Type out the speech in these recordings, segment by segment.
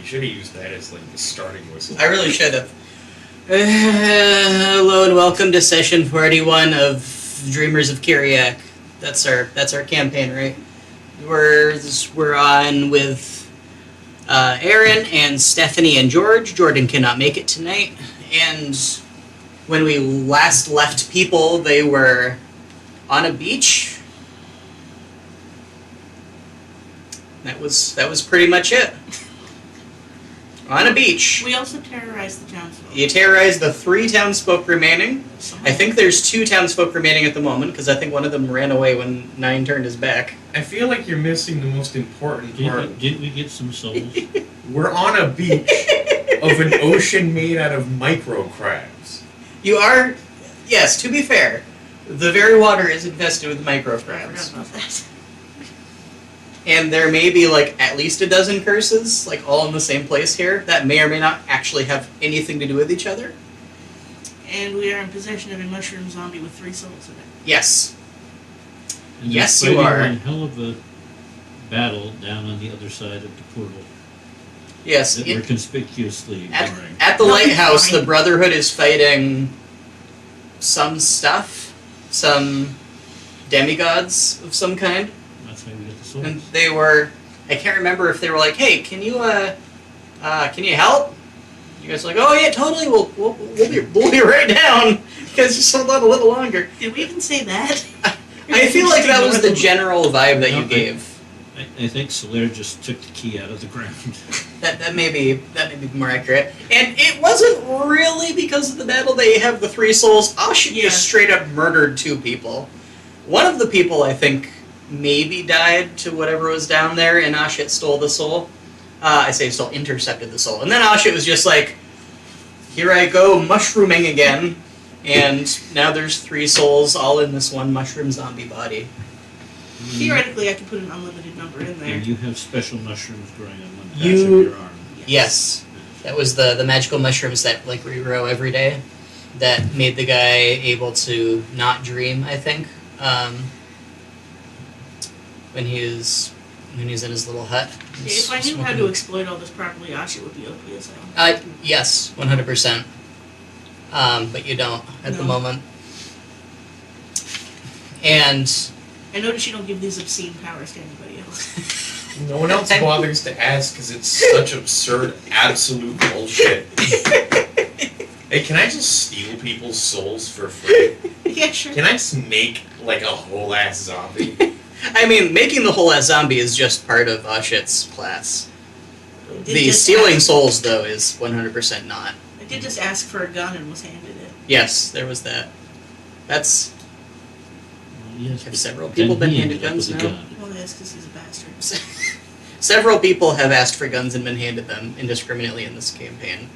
You should have used that as like the starting whistle. I really should have. Hello and welcome to session 41 of Dreamers of Kiriak. That's our campaign, right? We're on with Aaron and Stephanie and George. Jordan cannot make it tonight, and when we last left people, they were on a beach. That was pretty much it. On a beach. We also terrorized the townsfolk. You terrorized the 3 townsfolk remaining. I think there's 2 townsfolk remaining at the moment, because I think one of them ran away when Nine turned his back. I feel like you're missing the most important part. Didn't we get some souls? We're on a beach of an ocean made out of micro crabs. You are, yes, to be fair, the very water is infested with I microcrabs. forgot about that. And there may be like at least a dozen curses, like all in the same place here, that may or may not actually have anything to do with each other. And we are in possession of a mushroom zombie with 3 souls in it. Yes. And Yes, they're you fighting are. One hell of a battle down on the other side of the portal Yes. that we're conspicuously ignoring. At the No, lighthouse, fine. the Brotherhood is fighting some stuff, some demigods of some kind. That's how we get the souls. And they were, I can't remember if they were like, hey, can you help? You guys were like, oh yeah, totally, we'll be right down. You guys just hold on a little longer. Did we even say that? I feel like that was the general vibe that you No, gave. I think Solaire just took the key out of the ground. That may be more accurate. And it wasn't really because of the battle they have the 3 souls. Ashit Yeah. just straight up murdered 2 people. One of the people, I think, maybe died to whatever was down there, and Ashit stole the soul. I say stole, intercepted the soul. And then Ashit was just like, here I go mushrooming again. And now there's 3 souls all in this one mushroom zombie body. Theoretically, I could put an unlimited number in there. And you have special mushrooms growing on one patch You- of your arm. Yes. That was the magical mushrooms that like regrow every day that made the guy able to not dream, I think. When he's in his little hut. If I knew how to exploit all this properly, Asha would be OP as hell. Yes, 100%. But you don't at the No. moment. And I notice you don't give these obscene powers to anybody else. No one else bothers to ask because it's such absurd, absolute bullshit. Hey, can I just steal people's souls for free? Yeah, sure. Can I just make like a whole ass zombie? I mean, making the whole ass zombie is just part of Ashit's class. I did The just stealing ask- souls, though, is 100% not. I did just ask for a gun and was handed it. Yes, there was that. That's Yes, Have but several then people been he handed ended up guns with a now? gun. Well, that's because he's a bastard. several people have asked for guns and been handed them indiscriminately in this campaign.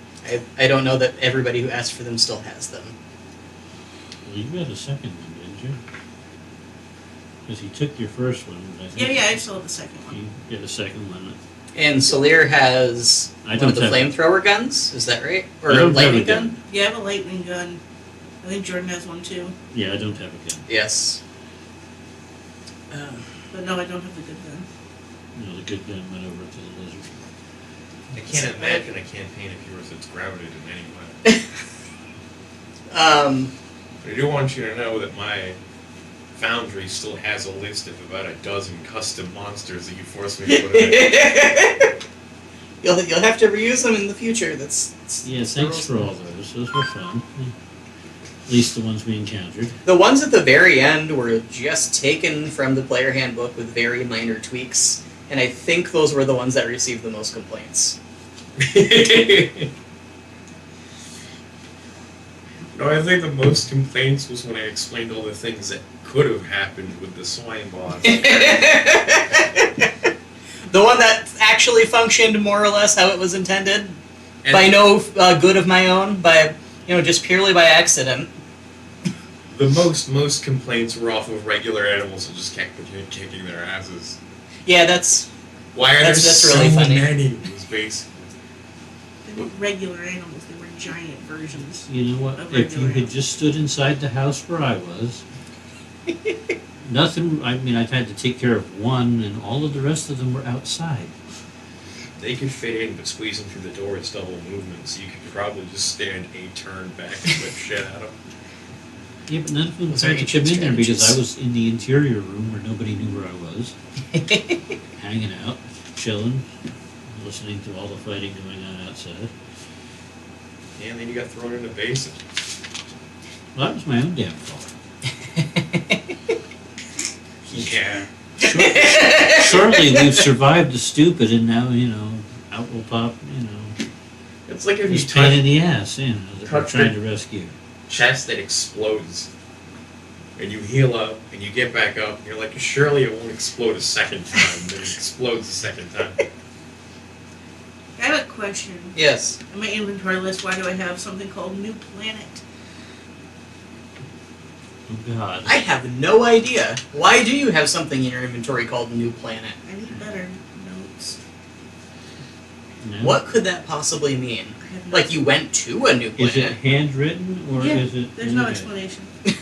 I don't know that everybody who asked for them still has them. Well, you got a second one, didn't you? Because he took your first one. I Yeah, think yeah, I still have the second one. You get a second one. And Solaire has I one of don't the have- flamethrower guns. Is that right? Or I a don't have lightning a gun. gun? Yeah, I have a lightning gun. I think Jordan has one too. Yeah, I don't have a gun. Yes. But no, I don't have the good gun. No, the good gun went over to the lizard. I can't imagine a campaign of yours that's grounded in any way. But I do want you to know that my foundry still has a list of about a dozen custom monsters that you forced me to put in. You'll have to reuse them in the future. That's Yeah, that's the thanks rules. for all those. Those were fun. At least the ones we encountered. The ones at the very end were just taken from the player handbook with very minor tweaks, and I think those were the ones that received the most complaints. No, I think the most complaints was when I explained all the things that could have happened with the slime boss. The one that actually functioned more or less how it was intended, And by no good of my own, by just purely by accident. the most complaints were off of regular animals that just kept kicking their asses. Yeah, that's Why are That's there really so funny. many? Was basically. They weren't regular animals, they were giant versions. You know what? Of If you regular had just stood inside the house where I was, nothing. I mean, I've had to take care of one, and all of the rest of them were outside. They could fit in, but squeezing through the door is double movement, so you could probably just stand a turn back and flip shit at them. Yeah, but none of them Those are tried to come ancient in there because I strategies. was in the interior room where nobody knew where I was, hanging out, chilling, listening to all the fighting going on outside. Yeah, and then you got thrown in a basin. Well, that was my own damn fault. Yeah. Shortly, we've survived the stupid, and now, out will pop, It's like if you this pain in touch the ass, that we're touch trying the- to rescue. chest that explodes, and you heal up, and you get back up, and you're like, surely it won't explode a second time. Then it explodes a second time. I have a question. Yes. On my inventory list, why do I have something called New Planet? Oh, God. I have no idea. Why do you have something in your inventory called New Planet? I need better notes. No? What could that possibly mean? I have no Like you went to a new Is it planet? handwritten, or Yeah, is it... There's no okay. explanation. Yeah.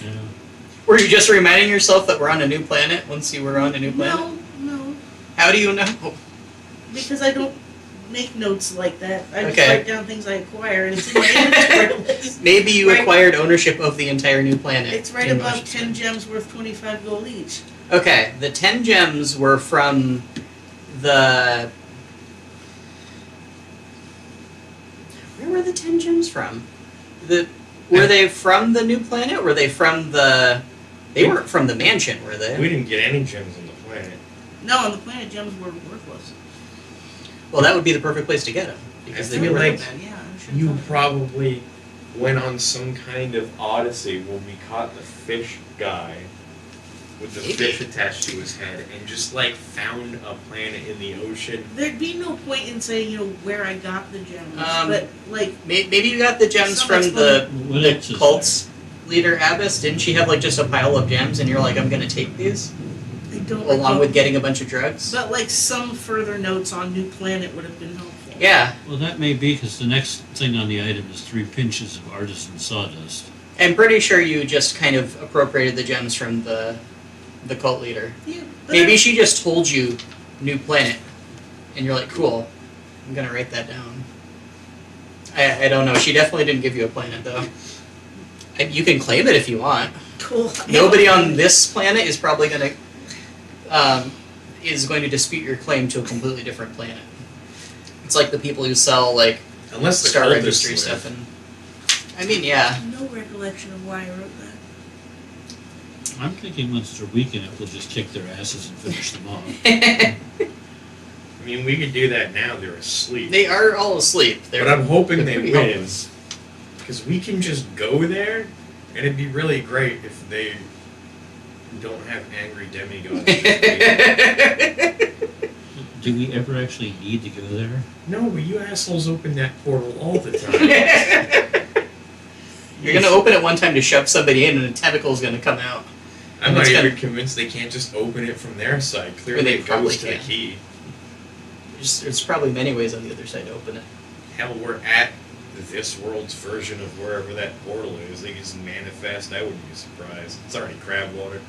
Were you just reminding yourself that we're on a new planet once you were on a new planet? No, How do you know? because I don't make notes like that. I just Okay. write down things I acquire, and it's in my inventory list. Maybe you Right. acquired ownership of the entire new planet. It's right in above Washington. 10 gems worth 25 gold each. Okay, the 10 gems were from the... Where were the 10 gems from? Were they from the new planet? Were they from the... They weren't from the mansion, were they? We didn't get any gems on the planet. No, on the planet, gems were worthless. Well, that would be the perfect place to get them. Because I they'd be feel worth like it. Yeah, I should You have thought. probably went on some kind of odyssey when we caught the fish guy with the Maybe. fish attached to his head and just like found a planet in the ocean. There'd be no point in saying, where I got the gems. Um, but, like, Maybe you got the gems Some from the What the else is cult's leader Abbess. Didn't she have like just a pile of gems and you're like, I'm gonna take these? I don't Along recall. with getting a bunch of drugs? But, like, some further notes on New Planet would have been helpful. Yeah, there? Well, that may be, because the next thing on the item is 3 pinches of artisan sawdust. I'm pretty sure you just kind of appropriated the gems from the cult leader. Yeah, but Maybe she just told you New Planet, and you're like, cool, I'm gonna write that down. I don't know. She definitely didn't give you a planet, though. You can claim it if you want. Cool. Nobody on this planet is probably gonna is going to dispute your claim to a completely different planet. It's like the people who sell like Unless the Star cultists Registry live. stuff, and I mean, yeah. No recollection of why I wrote that. I'm thinking once they're weak enough, we'll just kick their asses and finish them off. I mean, we could do that now. They're asleep. They are all asleep. They're, But I'm hoping they're they pretty win. helpless. Because we can just go there, and it'd be really great if they don't have angry demigods. just waiting. Do we ever actually need to go there? No, but you assholes open that portal all the time. You're gonna open it one time to shove somebody in, and a tentacle's gonna come out. I'm not It's even gonna- convinced they can't just open it from their side. Clearly, They it probably goes to the can. key. There's probably many ways on the other side to open it. Hell, we're at this world's version of wherever that portal is. They just manifest. I wouldn't be surprised. It's already crab water.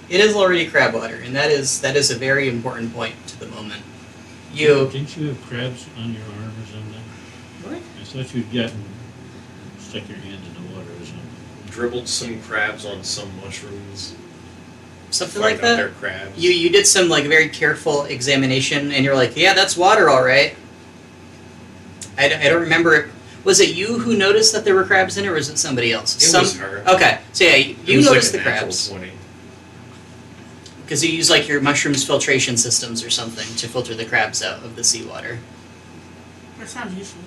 It is already crab water, and that is a very important point to the moment. You Didn't you have crabs on your arm or something? what? I thought you'd gotten stuck your hand in the water or something. Dribbled some crabs on some mushrooms. Something Find like out that. they're crabs. You did some like very careful examination, and you're like, yeah, that's water, all right. I don't remember. Was it you who noticed that there were crabs in it, or was it somebody else? It was her. Okay, so yeah, It you was noticed like the a natural crabs 20. because you use like your mushrooms filtration systems or something to filter the crabs out of the seawater. That sounds useful.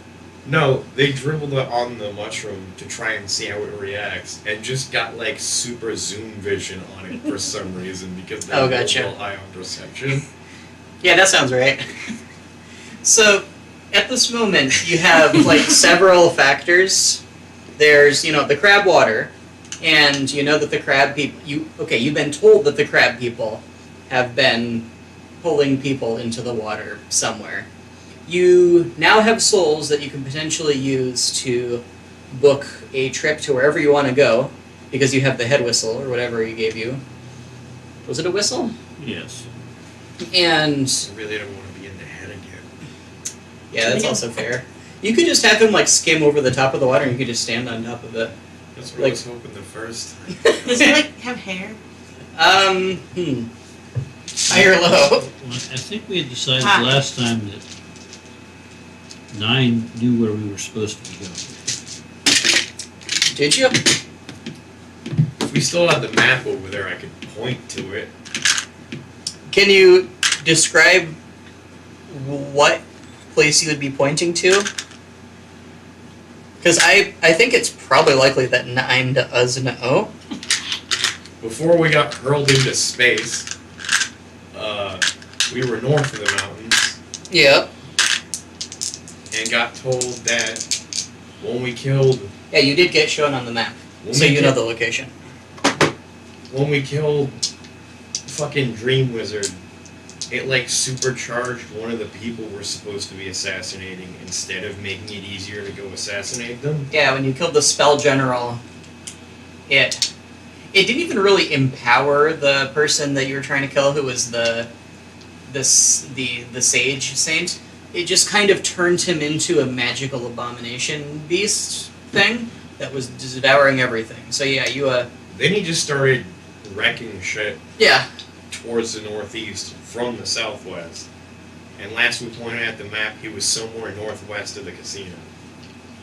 No, they dribbled it on the mushroom to try and see how it reacts, and just got like super zoom vision on it for some reason because they're Oh, gotcha. real high on perception. Yeah, that sounds right. So, at this moment, you have like several factors. There's, the crab water, and you know that the crab people. You've been told that the crab people have been pulling people into the water somewhere. You now have souls that you can potentially use to book a trip to wherever you want to go, because you have the head whistle or whatever he gave you. Was it a whistle? Yes. And I really don't want to be in the head again. Yeah, that's also fair. You could just have him like skim over the top of the water, and you could just stand on top of it. That's what I was hoping the first. Does he like have hair? High or low? Well, I think we had decided Ah. last time that 9 knew where we were supposed to be going. Did you? If we still had the map over there, I could point to it. Can you describe what place you would be pointing to? Because I think it's probably likely that 9 does know. Before we got hurled into space, we were north of the mountains Yep. and got told that when we killed Yeah, you did get shown on the map, when so we you know ki- the location. when we killed fucking Dream Wizard, it like supercharged one of the people we're supposed to be assassinating instead of making it easier to go assassinate them. Yeah, when you killed the spell general, it didn't even really empower the person that you were trying to kill, who was the sage saint. It just kind of turned him into a magical abomination beast thing that was devouring everything. So yeah, you Then he just started wrecking shit yeah. towards the northeast from the southwest. And last we pointed at the map, he was somewhere northwest of the casino.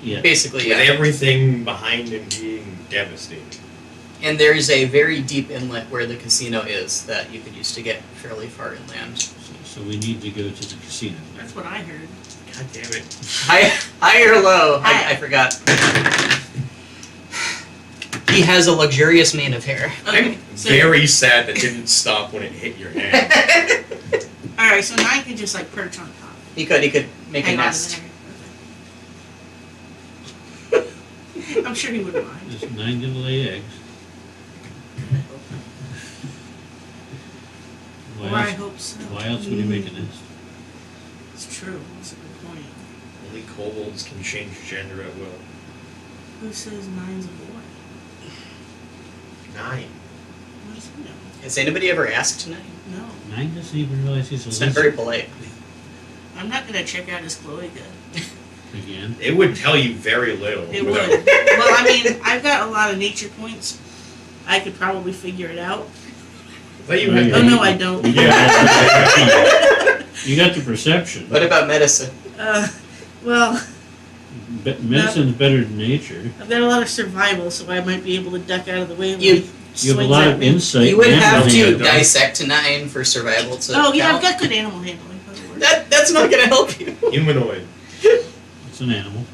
Yeah. Basically, With yeah. everything behind him being devastated. And there's a very deep inlet where the casino is that you could use to get fairly far inland. So we need to go to the casino. That's what I heard. God damn it. High or low? High. I forgot. He has a luxurious mane of hair. Okay. I'm So, very sad that didn't stop when it hit your hand. all right. So 9 can just like perch on top. He could make Hang a on nest. to there. Okay. I'm sure he wouldn't mind. There's 9 gonna lay eggs. Or I Why else, hope so. why else would he make a nest? It's true. That's a good point. Only kobolds can change gender at will. Who says 9's a boy? 9. What does he know? Has anybody ever asked tonight? No. 9 doesn't even realize he's a It's not very lizard. polite. I'm not gonna check out his Chloe gun. Again. It would tell you very little. It without- would. Well, I mean, I've got a lot of nature points. I could probably figure it out. I thought you had Oh no, I don't. Yeah. You got the perception. What about medicine? Well, Medicine's better than nature. I've got a lot of survival, so I might be able to duck out of the way when You- he You have a swings lot at of me. insight. You would and have handling to it, though. dissect 9 for survival to Oh yeah, I've count. got good animal handling. That'll work. That's not going to help you. Humanoid. It's an animal.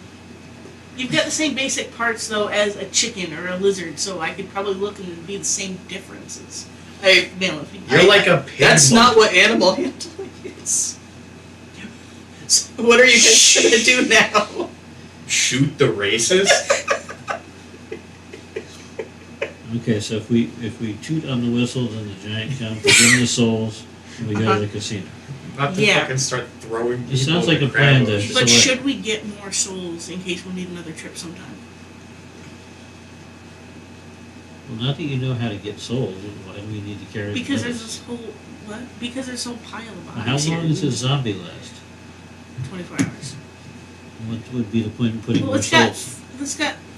You've got the same basic parts though as a chicken or a lizard, so I could probably look and it'd be the same differences. Hey, Male and female. You're like a pig. that's not what animal handling is. So what are you guys going to do now? Shoot the racist? Okay, so if we toot on the whistle, then the giant comes, we give him the souls, and we go to the casino. About to Yeah. fucking start throwing people It sounds like in a plan crab to- bushes. But So what? should we get more souls in case we need another trip sometime? Well, not that you know how to get souls, why do we need to carry Because them there's with us? this whole what? Because there's a whole pile of How bodies long here. does a zombie last? 24 hours. What would be the point in putting Well, more it's got souls?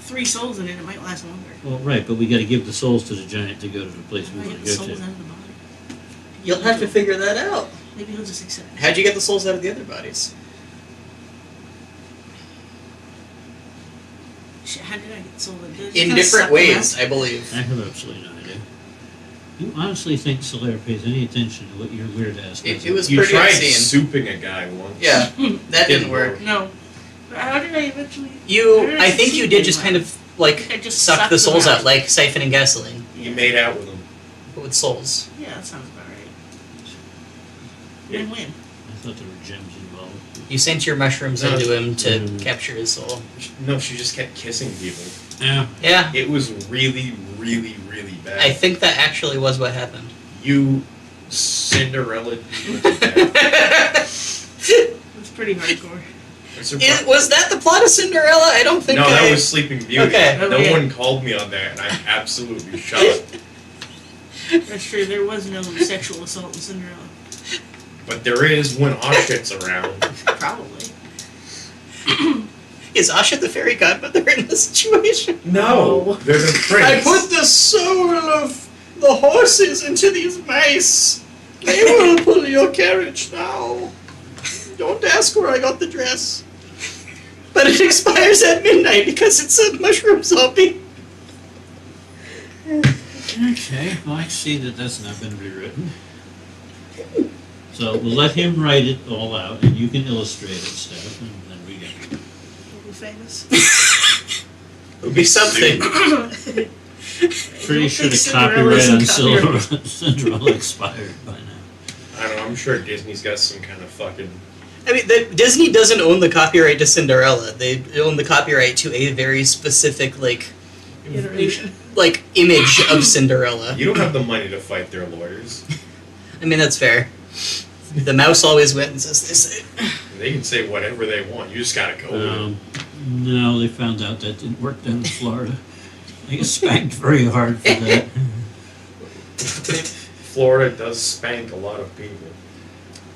3 souls in it. It might last longer. Well, right, but we gotta give the souls to the giant to go to the place we I wanna get the go souls to. out of the body. You'll have to figure that out. Maybe he'll just accept it. How'd you get the souls out of the other bodies? Shit, how did I get souls? Did I just In kinda different suck them ways, out? I believe. I have absolutely no idea. You honestly think Solaire pays any attention to what your weird ass does? It was You pretty tried obscene. souping a guy once. Yeah, that didn't work. No. But how did I eventually? I think you did just kind of like I just suck sucked the them souls out. out like siphoning gasoline, You made out with him. but with souls. Yeah, that sounds about right. Yeah. Win-win. I thought there were gems involved. You sent your mushrooms No. into him to Mm. capture his soul. No, she just kept kissing people. Yeah. Yeah, It was really, really, really bad. I think that actually was what happened. You Cinderella people to death. It's pretty hardcore. Was that the plot of Cinderella? I don't think. No, that was Sleeping Beauty. Okay. No Okay. one called me on that, and I'm absolutely shocked. That's true. There was no sexual assault in Cinderella. But there is when Oshit's around. Probably. Is Asha the fairy godmother in this situation? No, they're the prince. I put the soul of the horses into these mice. They will pull your carriage now. Don't ask where I got the dress. But it expires at midnight because it's a mushroom zombie. Okay, well, I see that that's not been rewritten. So we'll let him write it all out, and you can illustrate it, Steph, and then we get it. Are we famous? It'll be something. Pretty sure the Cinderella's copyright on copyright. Cinderella expired by now. I don't know. I'm sure Disney's got some kind of fucking. I mean, Disney doesn't own the copyright to Cinderella. They own the copyright to a very specific, like Iteration. image of Cinderella. You don't have the money to fight their lawyers. I mean, that's fair. The mouse always wins, as they say. They can say whatever they want. You just gotta go with it. No, they found out that didn't work down in Florida. They get spanked very hard for that. Florida does spank a lot of people.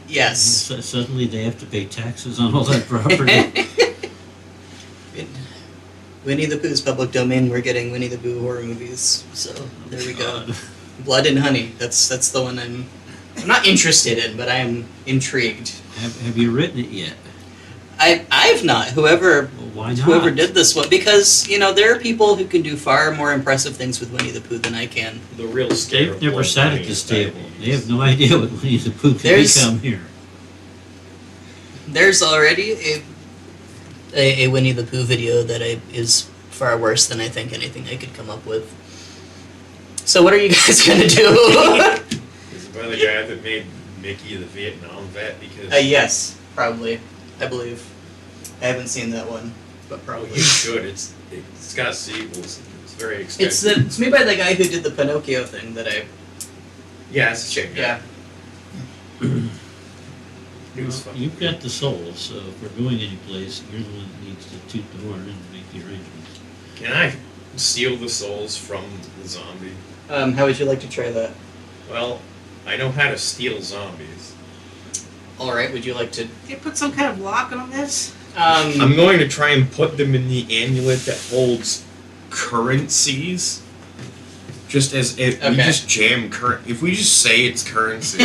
Yes. Suddenly they have to pay taxes on all that property. Winnie the Pooh's public domain. We're getting Winnie the Pooh horror movies. So there we go. God. Blood and Honey. That's the one I'm not interested in, but I am intrigued. Have you written it yet? I've not. Whoever Well, why not? whoever did this one, because there are people who can do far more impressive things with Winnie the Pooh than I can. The real scare. They've of never Blood sat Money at this is table. diabetes. They have no idea what Winnie the Pooh can There's- become here. There's already a Winnie the Pooh video that is far worse than I think anything I could come up with. So what are you guys gonna do? Is it by the guy that made Mickey the Vietnam vet? Because Yes, probably. I believe. I haven't seen that one, but well, probably. you should. It's got sequels. It's very expensive. It's made by the guy who did the Pinocchio thing that I. Yeah, it's a chick. Yeah. It was Well, fun. you've got the soul, so if we're going any place, you're the one that needs to toot the horn and make the arrangements. Can I steal the souls from the zombie? How would you like to try that? Well, I know how to steal zombies. All right. Would you like to? They put some kind of lock on this. I'm going to try and put them in the amulet that holds currencies. Just as if we Okay. just jam if we just say it's currency,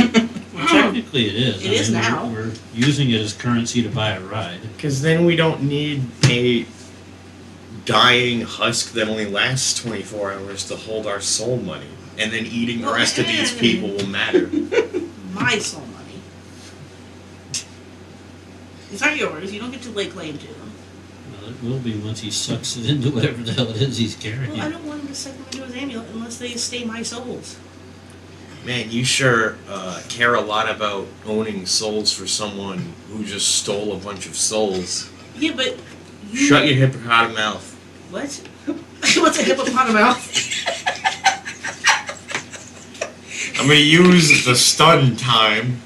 Well, technically it is. It is now. We're using it as currency to buy a ride. because then we don't need a dying husk that only lasts 24 hours to hold our soul money, and then eating the rest of these people will matter. My soul money. These aren't yours. You don't get to lay claim to them. Well, it will be once he sucks it into whatever the hell it is he's carrying. Well, I don't want him to suck them into his amulet unless they stay my souls. Man, you sure care a lot about owning souls for someone who just stole a bunch of souls. Yeah, but you... Shut your hippopotamus mouth. What? What's a hippopotamus? I'm gonna use the stun time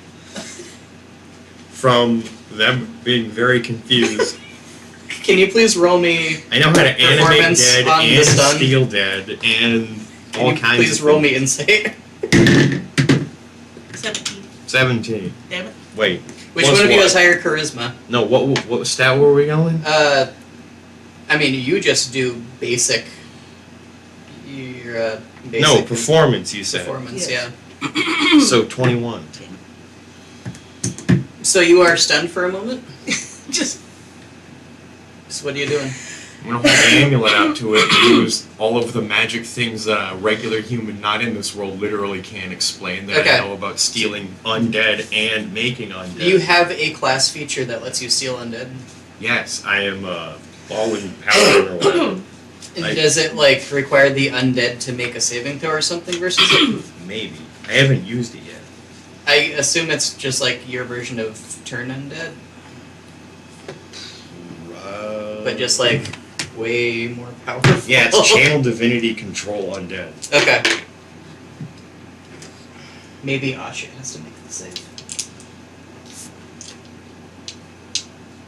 from them being very confused. Can you please roll me? I know how to animate Performance dead on the and stun. steal dead and Can all you kinds please of roll things. me insight? 17. 17. Damn it. Wait. Which plus one of you what? has higher charisma? No, what stat were we going? I mean, you just do basic. Your basic No, performance you said. performance. Yes. Yeah. So 21. So you are stunned for a moment. Just... So what are you doing? I'm gonna hold the amulet out to it and use all of the magic things that a regular human not in this world literally can't explain that Okay. I know about stealing undead and making undead. You have a class feature that lets you steal undead. Yes, I am fallen paladin or whatever. And does it require the undead to make a saving throw or something versus it? Maybe. I haven't used it yet. I assume it's just your version of turn undead, but just way more powerful. Yeah, it's channel divinity control undead. Okay. Maybe Asha has to make the save.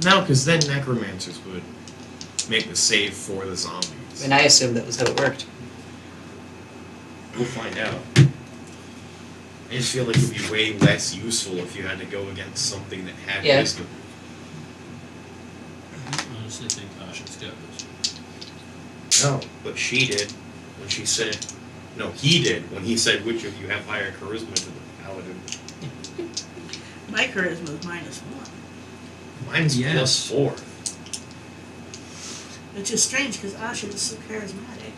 No, because then necromancers would make the save for the zombies. And I assumed that was how it worked. We'll find out. I just feel like it would be way less useful if you had to go against something that had Yeah. wisdom. obviously think Asha's got this. No, but she did when she said. No, he did when he said, "Which of you have higher charisma than the paladin?" My charisma is -1. Mine's Yes. +4. Which is strange because Asha is so charismatic.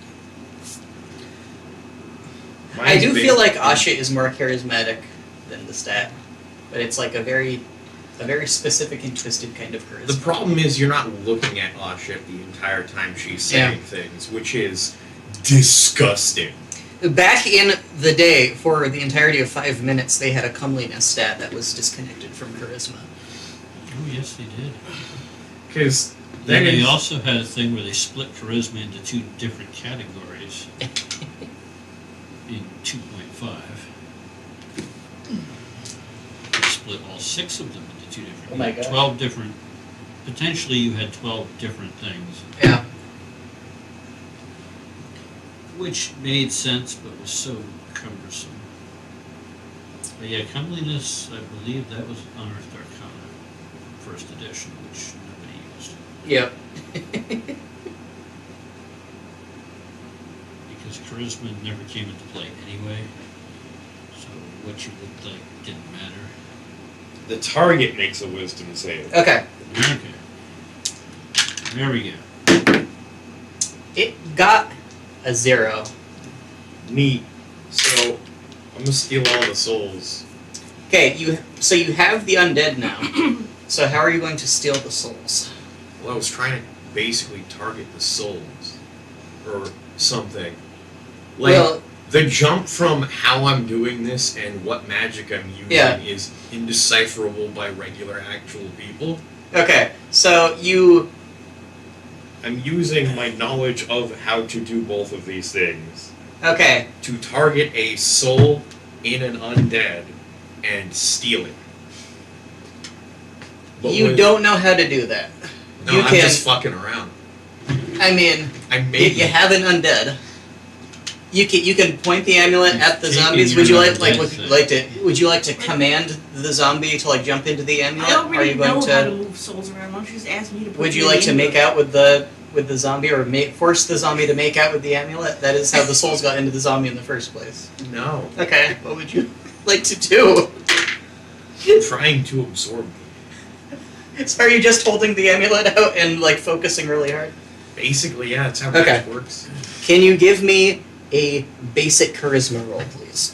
I do Mine's feel like big. Asha is more charismatic than the stat, but it's like a very specific and twisted kind of charisma. The problem is you're not looking at Asha the entire time she's saying things, which is disgusting. Back in the day, for the entirety of 5 minutes, they had a comeliness stat that was disconnected from charisma. Oh, yes, they did. Because Then that they is also had a thing where they split charisma into 2 different categories in 2.5. They split all 6 of them into 2 different. Oh my you had God. 12 different. Potentially, you had 12 different things, Yeah. which made sense but was so cumbersome. But yeah, comeliness, I believe that was Unearthed Arcana, first edition, which nobody used. Yep. Because charisma never came into play anyway. So what you looked like didn't matter. the target makes a wisdom save. Okay. Okay. There we go. It got a 0. Neat. So I'm gonna steal all the souls. Okay, so you have the undead now. So how are you going to steal the souls? Well, I was trying to basically target the souls or something. Like Well, the jump from how I'm doing this and what magic I'm using Yeah. is indecipherable by regular actual people. okay, so you I'm using my knowledge of how to do both of these things okay. to target a soul in an undead and steal it. But You with- don't know how to do that. No, you I'm can. just fucking around. I mean, I you made have an undead. You can point the amulet at the Taking zombies. Would you your like undead would you like to command the zombie to like jump into the amulet? I Are already you going know how to to? move souls around. Why don't you just ask me to put Would you the like to name make of it? out with the zombie, or force the zombie to make out with the amulet? That is how the souls got into the zombie in the first place. No. Okay, what would you like to do? I'm trying to absorb them. So are you just holding the amulet out and like focusing really hard? Basically, yeah, that's how Okay. magic works. Can you give me a basic charisma roll, please?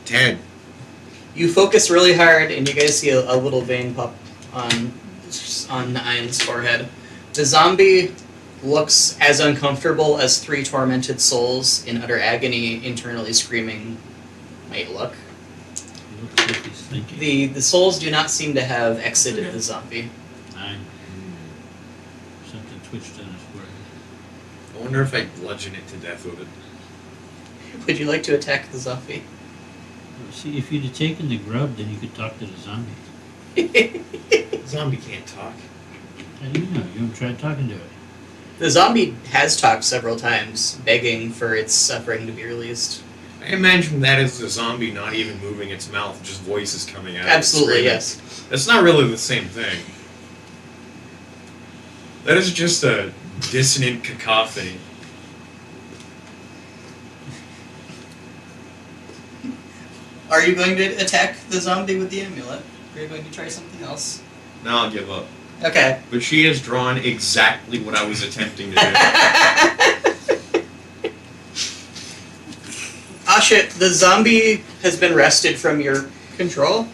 10. You focus really hard, and you guys see a little vein pop on Ian's forehead. The zombie looks as uncomfortable as 3 tormented souls in utter agony, internally screaming might look. He looks like he's thinking. The souls do not seem to have exited the zombie. 9. Something twitched on his forehead. I wonder if I bludgeon it to death with it. Would you like to attack the zombie? Well, see, if you'd have taken the grub, then you could talk to the zombie. The zombie can't talk. How do you know? You haven't tried talking to it. The zombie has talked several times, begging for its suffering to be released. I imagine that is the zombie not even moving its mouth, just voices coming out. Absolutely, screaming. yes. That's not really the same thing. That is just a dissonant cacophony. Are you going to attack the zombie with the amulet? Or are you going to try something else? Now I'll give up. Okay. But she has drawn exactly what I was attempting to do. Asha, the zombie has been wrested from your control.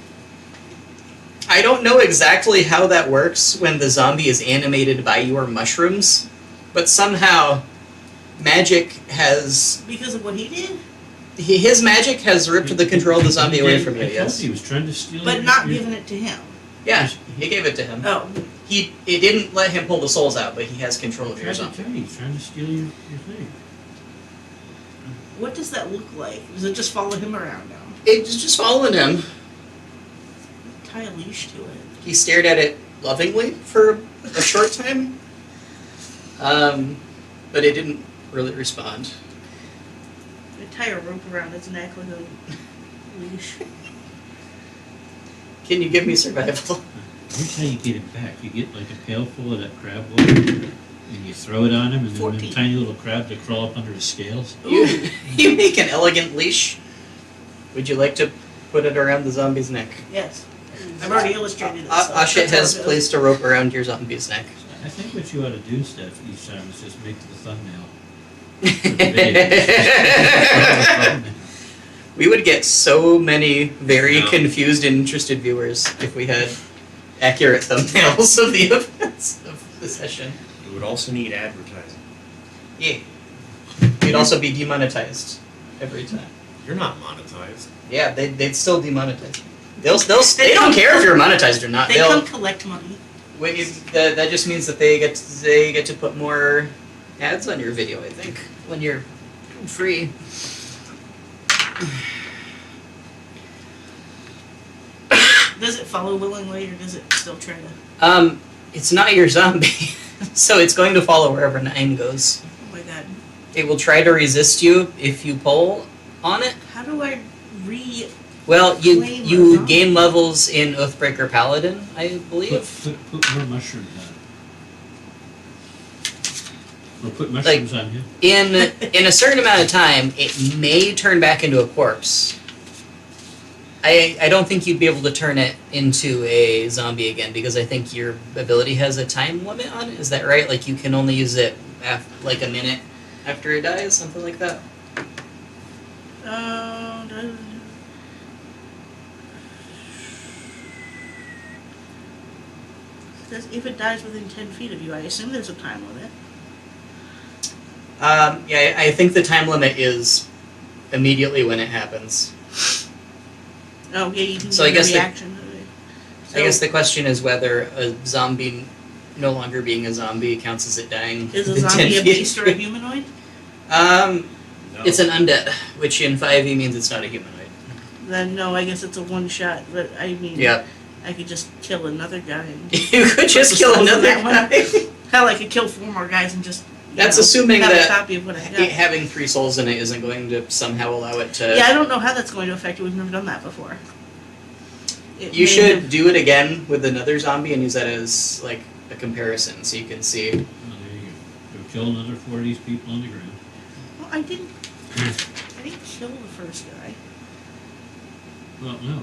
I don't know exactly how that works when the zombie is animated by your mushrooms, but somehow magic has... Because of what he did? His magic has ripped the control of the zombie away from you, I told yes? you, he was trying to steal But your- not your- giving it to him. Yeah, he gave it to him. Oh. It didn't let him pull the souls out, but he has control of your Tried to zombie. tell you, he's trying to steal your thing. What does that look like? Does it just follow him around now? It's just following him. Tie a leash to it. He stared at it lovingly for a short time, but it didn't really respond. They tie a rope around its neck with a leash. Can you give me survival? Here's how you get it back. You get like a pail full of that crab water, and you throw it on him, and then 14. them tiny little crabs that crawl up under his scales. You make an elegant leash. Would you like to put it around the zombie's neck? Yes. I've already illustrated this. so Asha that's has how it goes. placed a rope around your zombie's neck. I think what you ought to do, Steph, each time is just make the thumbnail. We would get so many very No. confused and interested viewers if we had accurate thumbnails of the events of the session. You would also need advertising. Yeah. You'd also be demonetized every time. You're not monetized. Yeah, they'd still demonetize. They don't care if you're monetized or not. They They'll come collect money. that just means that they get to put more ads on your video. I think when you're free. Does it follow willingly, or does it still try to? It's not your zombie, so it's going to follow wherever 9 goes. Oh my god! It will try to resist you if you pull on it. How do I re? Well, Claim a you zombie. gain levels in Oathbreaker Paladin, I Put, believe. put more mushrooms on it. Or put mushrooms on him. In a certain amount of time, it may turn back into a corpse. I don't think you'd be able to turn it into a zombie again because I think your ability has a time limit on it. Is that right? Like you can only use it like a minute after it dies, something like that. If it dies within 10 feet of you, I assume there's a time limit. Yeah, I think the time limit is immediately when it happens. Oh yeah, you can So do I guess a the- reaction. I guess the question is whether a zombie no longer being a zombie counts as it dying. Is a within 10 zombie a feet. beast or a humanoid? No. It's an undead, which in 5e means it's not a humanoid. Then no, I guess it's a one shot. But I mean, Yeah. I could just kill another guy. And, You could just kill What's the another source of guy. hell, I could kill 4 more guys and just. That's assuming have that a copy of what I got. It having 3 souls in it isn't going to somehow allow it to... Yeah, I don't know how that's going to affect it. We've never done that before. It You may should have- do it again with another zombie and use that as, like, a comparison so you can see. Oh, there you go. Go kill another 4 of these people on the ground. Well, I didn't kill the first guy. Well, no.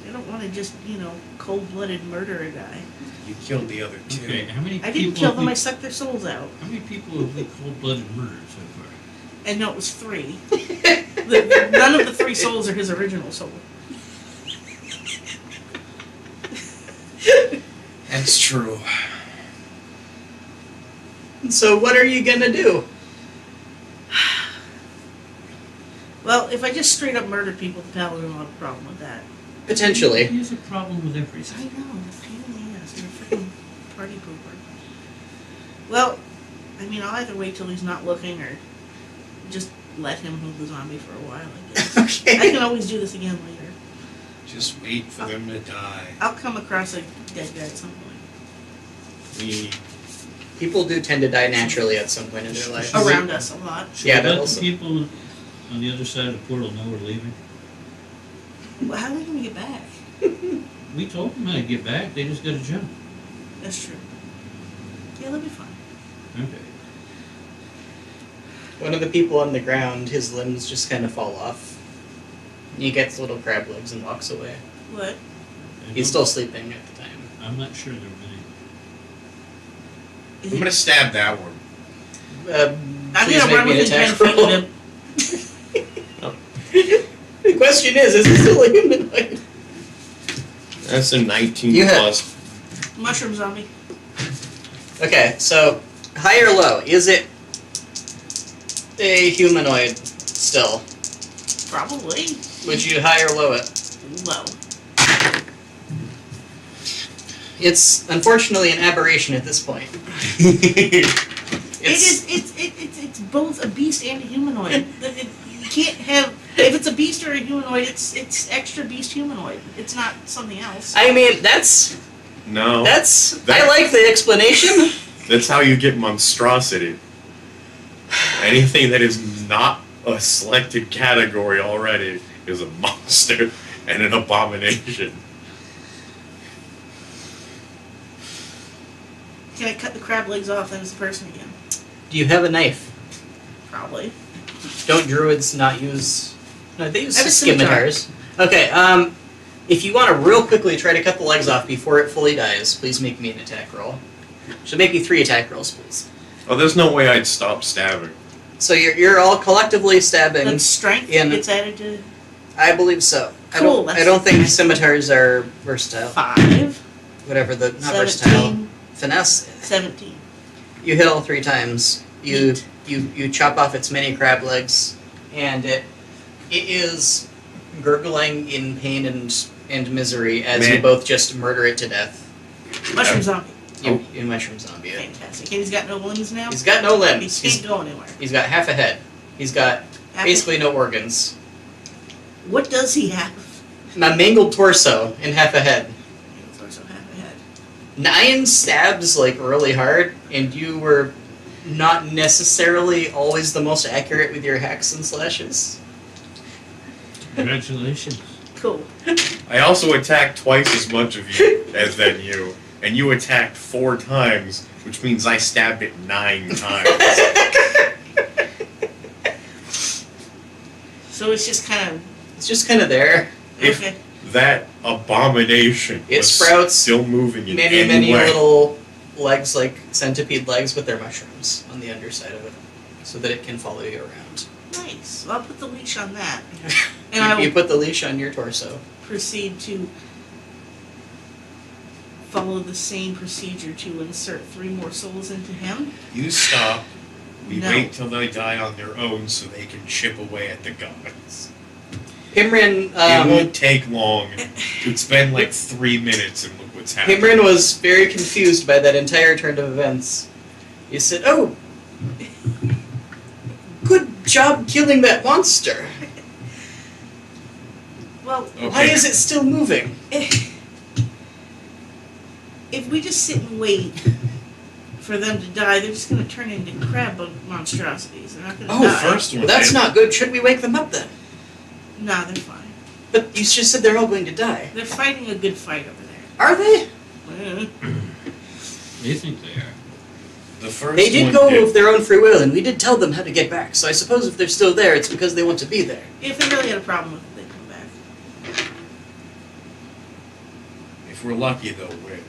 I don't want to just, cold-blooded murder a guy. You killed the other 2. Okay, how many I people didn't kill have them. we, I sucked their souls out. how many people have we cold-blooded murdered so far? And no, it was 3. None of the 3 souls are his original soul. That's true. So what are you gonna do? Well, if I just straight up murdered people, the Paladin will have a problem with that. Potentially. He has a problem with I everything. know, the pain in the ass. They're a freaking party pooper. Well, I mean, I'll either wait till he's not looking or just let him hold the zombie for a while, I guess. Okay. I can always do this again later. Just wait for them to die. I'll come across a dead guy at some point. We People do tend to die naturally at some point in their life. Around us a lot. Should Yeah, we that let also- the people on the other side of the portal know we're leaving? Well, how are we going to get back? We told them how to get back. They just got to jump. That's true. Yeah, that'll be fine. Okay. One of the people on the ground, his limbs just kind of fall off. He gets little crab legs and walks away. What? He's still sleeping at the time. I'm not sure there were many. Is I'm it- gonna stab that one. I'm Please going to make run me an within 10 attack feet of roll. him. The question is it still a humanoid? That's a 19 You have- plus. Mushroom zombie. Okay, so high or low? Is it a humanoid still? Probably. Would you high or low it? Low. It's unfortunately an aberration at this point. It's both a beast and a humanoid. You can't have, if it's a beast or a humanoid, it's extra beast humanoid. It's not something else. I mean, that's No. I like the explanation. That's how you get monstrosity. Anything that is not a selected category already is a monster and an abomination. Can I cut the crab legs off and it's a person again? Do you have a knife? Probably. Don't druids not use... No, they use I have a scimitar. scimitars. Okay, if you want to real quickly try to cut the legs off before it fully dies, please make me an attack roll. So make me 3 attack rolls, please. Oh, there's no way I'd stop stabbing. So you're all collectively stabbing. Then strength in- gets added to I believe so. Cool, I don't think scimitars are versatile. 5. Whatever the not versatile. 17. Finesse. 17. You hit all 3 times. You Neat. you chop off its many crab legs, and it is gurgling in pain and misery as you Man. both just murder it to death. Mushroom zombie. You mushroom zombie it. Fantastic. And he's got no limbs now? He's got no limbs. He can't go anywhere. He's got half a head. He's got basically no organs. What does he have? A mangled torso and half a head. He also half a head. 9 stabs like really hard, and you were not necessarily always the most accurate with your hacks and slashes. Congratulations. Cool. I also attacked twice as much of you as then you, and you attacked 4 times, which means I stabbed it 9 times. So it's just kind of... It's just kind of there. If Okay. that abomination It was sprouts still moving in Many, any many way. little legs, like centipede legs, but they're mushrooms on the underside of it, so that it can follow you around. Nice. Well, I'll put the leash on that. And I You will put the leash on your torso. proceed to follow the same procedure to insert 3 more souls into him. You stop. We No. wait till they die on their own so they can chip away at the gods. Pimrin, It won't take long. It'd spend like 3 minutes and look what's happening. Pimrin was very confused by that entire turn of events. He said, "Oh, good job killing that monster. Well, Okay. Why is it still moving?" if we just sit and wait for them to die, they're just going to turn into crab monstrosities. They're not going to Oh, die. first one. That's did. not good. Should we wake them up then? Nah, they're fine. But you just said they're all going to die. They're fighting a good fight over there. Are they? They think they are. The first They did one go did. of their own free will, and we did tell them how to get back. So I suppose if they're still there, it's because they want to be there. If they really had a problem with it, they'd come back. If we're lucky, they'll win.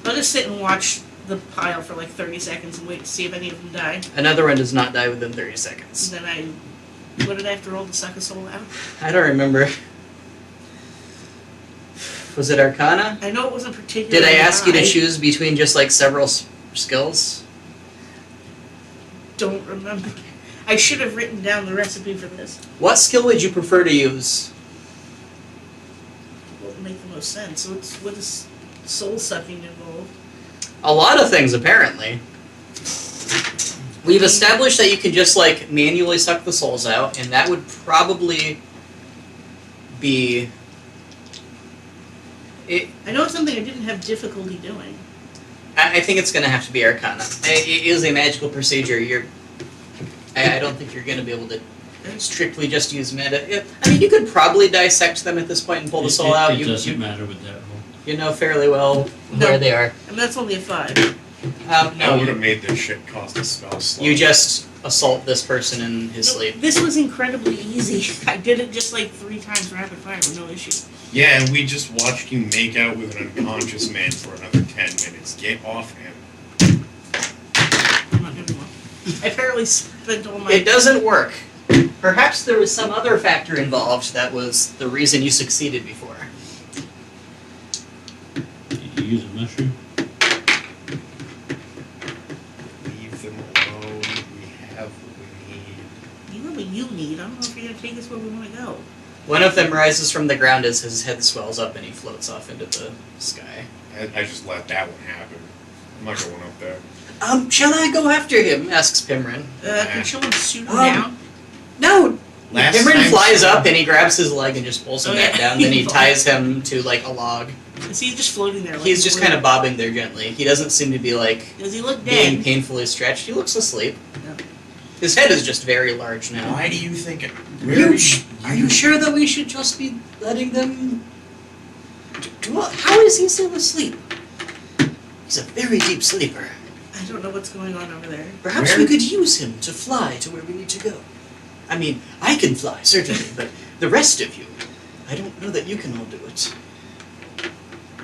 I'll just sit and watch the pile for like 30 seconds and wait to see if any of them die. Another one does not die within 30 seconds. And then what did I have to roll to suck a soul out? I don't remember. Was it Arcana? I know it wasn't particularly Did I ask you to high. choose between just like several skills? Don't remember. I should have written down the recipe for this. What skill would you prefer to use? What would make the most sense? So what is soul sucking involved? A lot of things, apparently. We've established that you can just like manually suck the souls out, and that would probably be. I know it's something I didn't have difficulty doing. I think it's going to have to be Arcana. It is a magical procedure. I don't think you're going to be able to strictly just use meta. I mean, you could probably dissect them at this point and pull the soul out. It You doesn't matter with that roll. you know fairly well where they are. I mean, that's only a 5. I No, would have made this shit cost a spell slot. you just assault this person in his No, sleep. this was incredibly easy. I did it just like 3 times rapid fire with no issue. Yeah, and we just watched you make out with an unconscious man for another 10 minutes. Get off him. I'm not doing well. I apparently spent all my... It doesn't work. Perhaps there was some other factor involved that was the reason you succeeded before. Did you use a mushroom? Leave them alone. We have what we need. You know what you need. I don't know if you're going to take us where we want to go. One of them rises from the ground as his head swells up and he floats off into the sky. I just let that one happen. I'm not going up there. Shall I go after him? Asks Pimrin. Can someone shoot him Um, down? No! Last Pimrin time- flies up and he grabs his leg and just pulls him Oh, back yeah. down, then he ties him to like a log. Is he just floating there? Like He's just a kind of balloon? bobbing there gently. He doesn't seem to be like Does he look being dead? painfully stretched. He looks asleep. Yeah. His head is just very large now. Why do you think it... Are you sure that we should just be letting them... How is he still asleep? He's a very deep sleeper. I don't know what's going on over there. Perhaps Where? we could use him to fly to where we need to go. I mean, I can fly, certainly, but the rest of you, I don't know that you can all do it.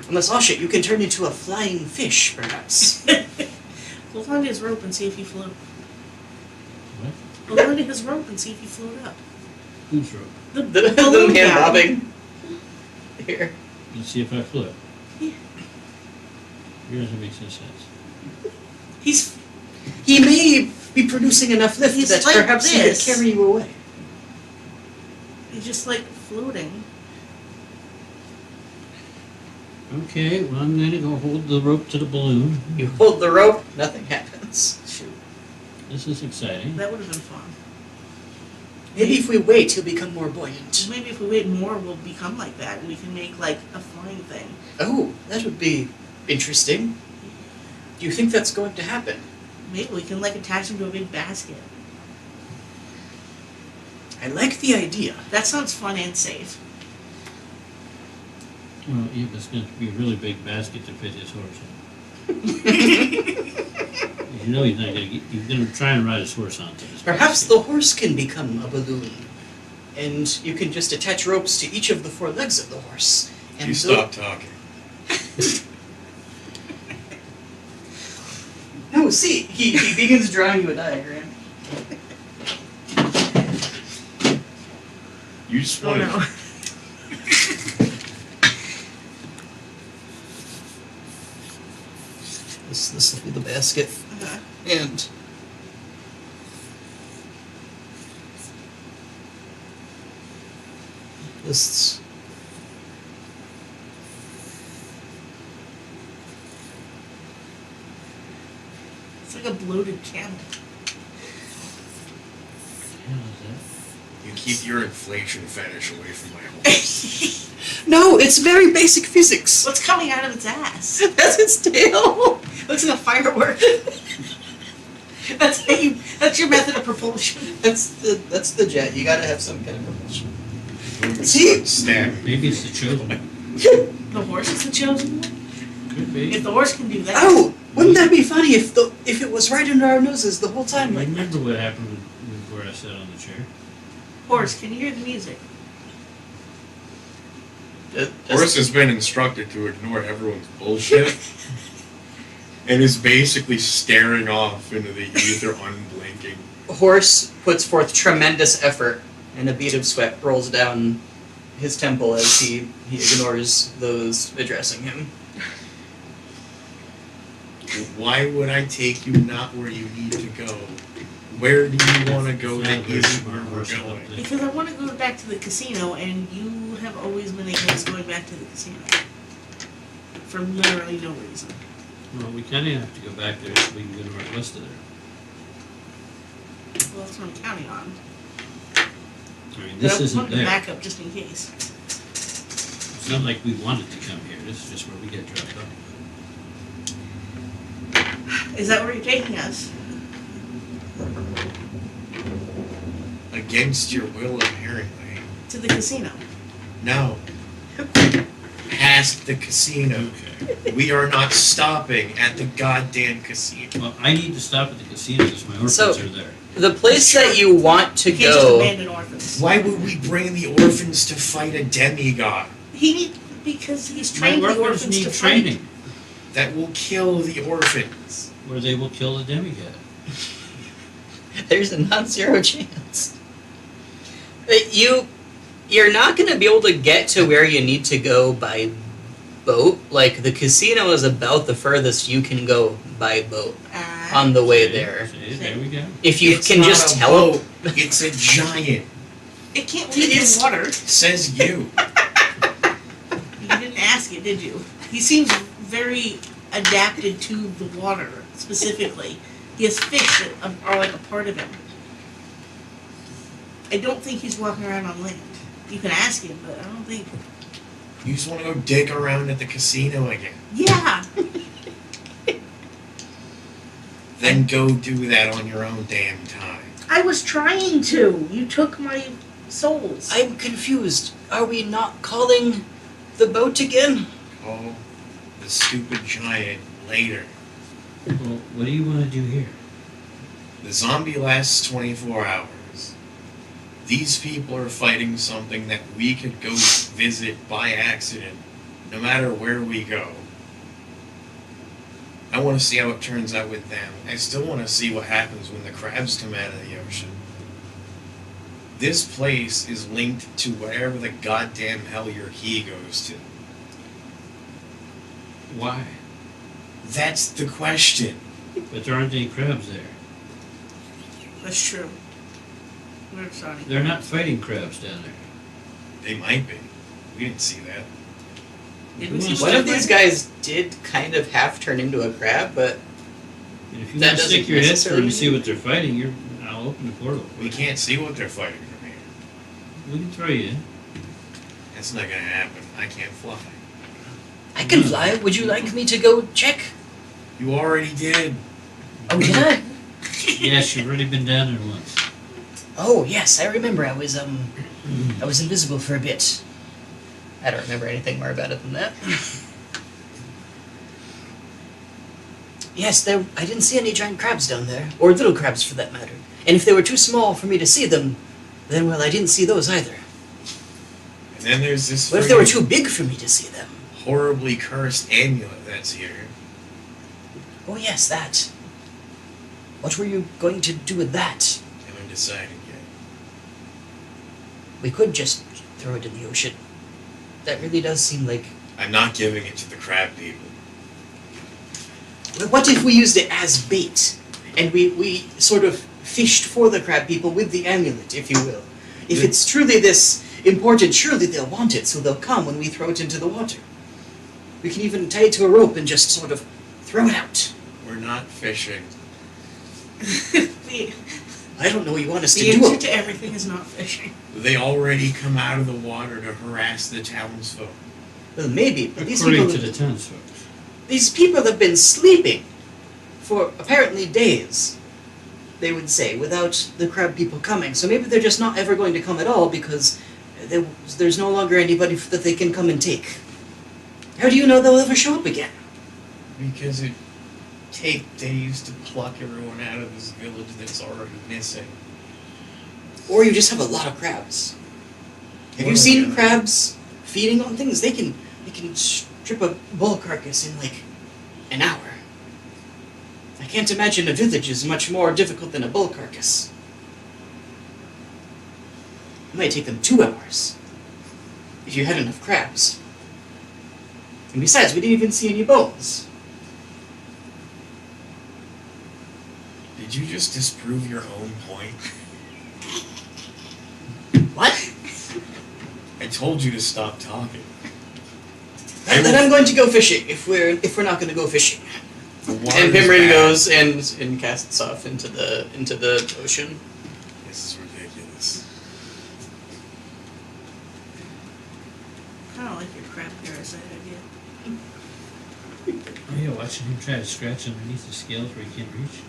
Unless, Asha, you can turn into a flying fish, perhaps. Hold on to his rope and see if he float. What? Hold on to his rope and see if he float up. Who's rope? The balloon man guy. bobbing. Here. Let's see if I float. Yeah. Yours doesn't make any sense. He may be producing enough lift He's that like perhaps he could this. carry you away. He's just like floating. Okay, well, I'm gonna go hold the rope to the balloon. You hold the rope, nothing happens. Shoot. This is exciting. That would have been fun. Maybe if we wait, he'll become more buoyant. Maybe if we wait more, we'll become like that. We can make like a flying thing. Oh, that would be interesting. Do you think that's going to happen? Maybe we can like attach him to a big basket. I like the idea. That sounds fun and safe. Well, yeah, but it's going to be a really big basket to fit his horse in. You know he's not going to get. He's going to try and ride his horse onto this. Perhaps basket. the horse can become a balloon. And you can just attach ropes to each of the 4 legs of the horse. And You they'll- stop talking. No, see, he begins drawing you a diagram. You just Oh want no. This will be the basket. Uh-huh. And just It's like a bloated camel. Hell is You keep your inflation fetish away from my horse. no, it's very basic physics. What's coming out of its ass? That's its tail. Looks like a firework. That's your method of propulsion. That's the jet. You gotta have some kind of propulsion. See? Stab. that? Maybe it's the chosen one. The horse is the chosen one? Could be. If the horse can do that. Oh, wouldn't that be funny if it was right under our noses the whole time? Like Remember what happened before I sat on the chair? Horse, can you hear the music? Horse has been instructed to ignore everyone's bullshit and is basically staring off into the ether unblinking. Horse puts forth tremendous effort, and a bead of sweat rolls down his temple as he ignores those addressing him. Why would I take you not where you need to go? Where do you want to go It's that not very isn't where smart we're horse, I don't going? think. Because I want to go back to the casino, and you have always been against going back to the casino. For literally no reason. Well, we kind of have to go back there so we can go northwest of there. Well, that's what I'm counting on. I mean, But this I isn't wanted to there. back up just in case. It's not like we wanted to come here. This is just where we get dropped off. Is that where you're taking us? Against your will, apparently. To the casino. No. Past the casino. Okay. We are not stopping at the goddamn casino. Well, I need to stop at the casino because my orphans So- are there. The place that you want to You can't just go. abandon orphans. Why would we bring the orphans to fight a demigod? Because he's My trained the orphans orphans need to training, fight. That will kill the orphans. where they will kill the demigod. There's a non-zero chance. You're not going to be able to get to where you need to go by boat. Like, the casino is about the furthest you can go by boat on the way there. See, there we go. If you It's can not just a tell boat. It's a giant. It can't live in It's- water. Says you. You didn't ask it, did you? He seems very adapted to the water, specifically. He has fish that are like a part of him. I don't think he's walking around on land. You can ask him, but I don't think... You just want to go dick around at the casino again. Yeah! Then go do that on your own damn time. I was trying to! You took my souls. I'm confused. Are we not calling the boat again? Call the stupid giant later. Well, what do you want to do here? The zombie lasts 24 hours. These people are fighting something that we could go visit by accident, no matter where we go. I want to see how it turns out with them. I still want to see what happens when the crabs come out of the ocean. This place is linked to whatever the goddamn hell your key goes to. Why? That's the question. But there aren't any crabs there. That's true. We're sorry. They're not fighting crabs down there. They might be. We didn't see that. Did Who we see wants One to- of these guys did kind of half turn into a crab, but And if you That want to stick doesn't your head through and necessarily see what they're fighting, I'll open the portal. We can't see what they're fighting from here. We can throw you in. That's not gonna happen. I can't fly. I can fly. Would you like me to go check? You already did. Oh, did I? Yes, you've already been down there once. Oh, yes, I remember. I was invisible for a bit. I don't remember anything more about it than that. Yes, I didn't see any giant crabs down there, or little crabs for that matter. And if they were too small for me to see them, then, well, I didn't see those either. And then there's this What if they were friggin' too big for me to see them? horribly cursed amulet that's here. Oh, yes, that. What were you going to do with that? Haven't decided yet. We could just throw it in the ocean. That really does seem like... I'm not giving it to the crab people. Well, what if we used it as bait? And we sort of fished for the crab people with the amulet, if you will. If Yeah. it's truly this important, surely they'll want it, so they'll come when we throw it into the water. We can even tie it to a rope and just sort of throw it out. We're not fishing. the I don't know what you want us to the do. answer to everything is not fishing. They already come out of the water to harass the townsfolk. Well, maybe, but According to the townsfolk. these people have been sleeping for apparently days, they would say, without the crab people coming. So maybe they're just not ever going to come at all because there's no longer anybody that they can come and take. How do you know they'll ever show up again? Because it take days to pluck everyone out of this village that's already missing. Or you just have a lot of crabs. Have Or you seen like- crabs feeding on things? They can strip a bull carcass in like an hour. I can't imagine a village is much more difficult than a bull carcass. It might take them 2 hours if you had enough crabs. And besides, we didn't even see any bones. Did you just disprove your own point? What? I told you to stop talking. Then I'm going to go fishing if we're not going to go fishing. The water And is Pimrin bad. goes and casts off into the ocean. This is ridiculous. I don't like your crab parasite idea. Oh yeah, watching him try to scratch underneath the scales where he can't reach.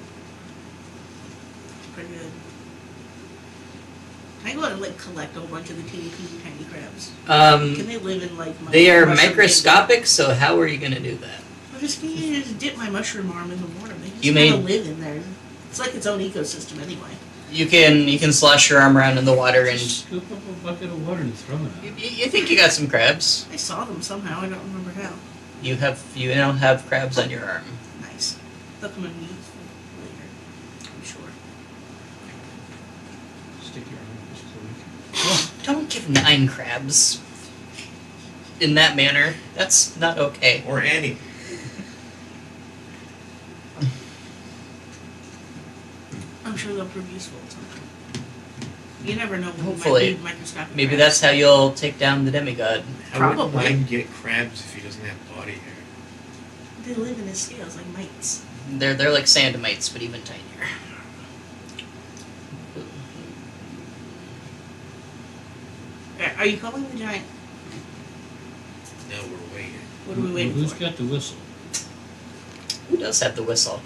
Pretty good. Can I go out and like collect a bunch of the teeny tiny crabs? Can they live in like my They are mushroom microscopic, so how are you going to do that? tank? I'm just gonna just dip my mushroom arm in the water. They just You kind may- of live in there. It's like its own ecosystem anyway. You can slosh your arm around in the water and Just scoop up a bucket of water and throw it you, out. you think you got some crabs. I saw them somehow. I don't remember how. You now have crabs on your arm. Nice. They'll come in useful later. I'm sure. Stick your arm just so we can. Oh, don't give 9 crabs in that manner. That's not okay. Or any. I'm sure they'll prove useful at some point. You never know when Hopefully. you might need microscopic Maybe crabs. that's how you'll take down the demigod. I wouldn't Probably. mind get crabs if he doesn't have body hair. They live in his scales like mites. They're like sand mites, but even tinier. Are you calling the giant? No, we're waiting. What are we waiting Who's for? got the whistle? Who does have the whistle?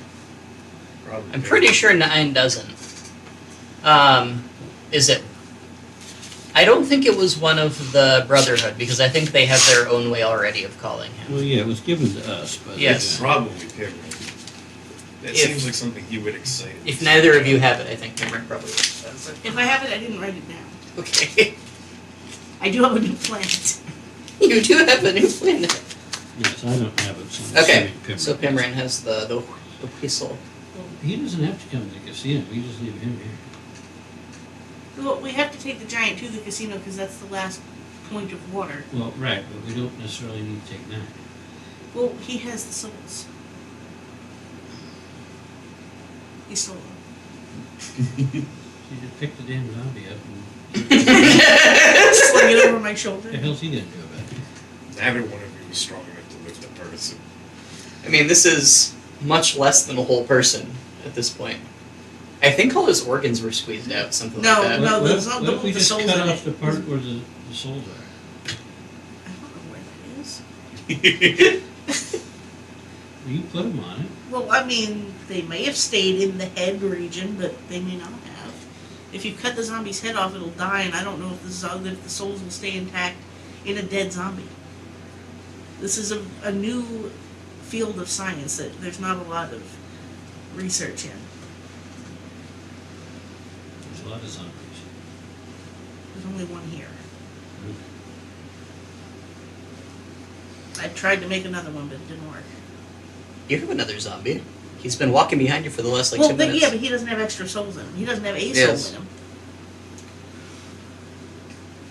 Probably. I'm pretty sure 9 doesn't. Is it? I don't think it was one of the Brotherhood because I think they have their own way already of calling him. Well, yeah, it was given to us, but Yes. It's probably Pimmer. That If- seems like something he would excite. If neither of you have it, I think Cameron probably does it. If I have it, I didn't write it down. Okay. I do have a new planet. You do have a new planet. yes, I don't have it. So I'm Okay, assuming so Pimmer does. Pimran has the whistle. He doesn't have to come to the casino. We just leave him here. Well, we have to take the giant to the casino because that's the last point of water. Well, right, but we don't necessarily need to take that. Well, he has the souls. He stole them. You just pick the damn zombie up and Sling it over my shoulder. what the hell's he gonna do about it? Neither one of you is strong enough to lift a person. I mean, this is much less than a whole person at this point. I think all his organs were squeezed out, something No, like that. no. What the if we the just souls cut in off it. the part where the souls are? I don't know where that is. Well, you put them on it. Well, I mean, they may have stayed in the head region, but they may not have. If you cut the zombie's head off, it'll die, and I don't know if if the souls will stay intact in a dead zombie. This is a new field of science that there's not a lot of research in. There's a lot of zombies. There's only one here. I tried to make another one, but it didn't work. You have another zombie. He's been walking behind you for the last 2 Well, minutes. yeah, but he doesn't have extra souls in him. He doesn't have a Yes. soul in him.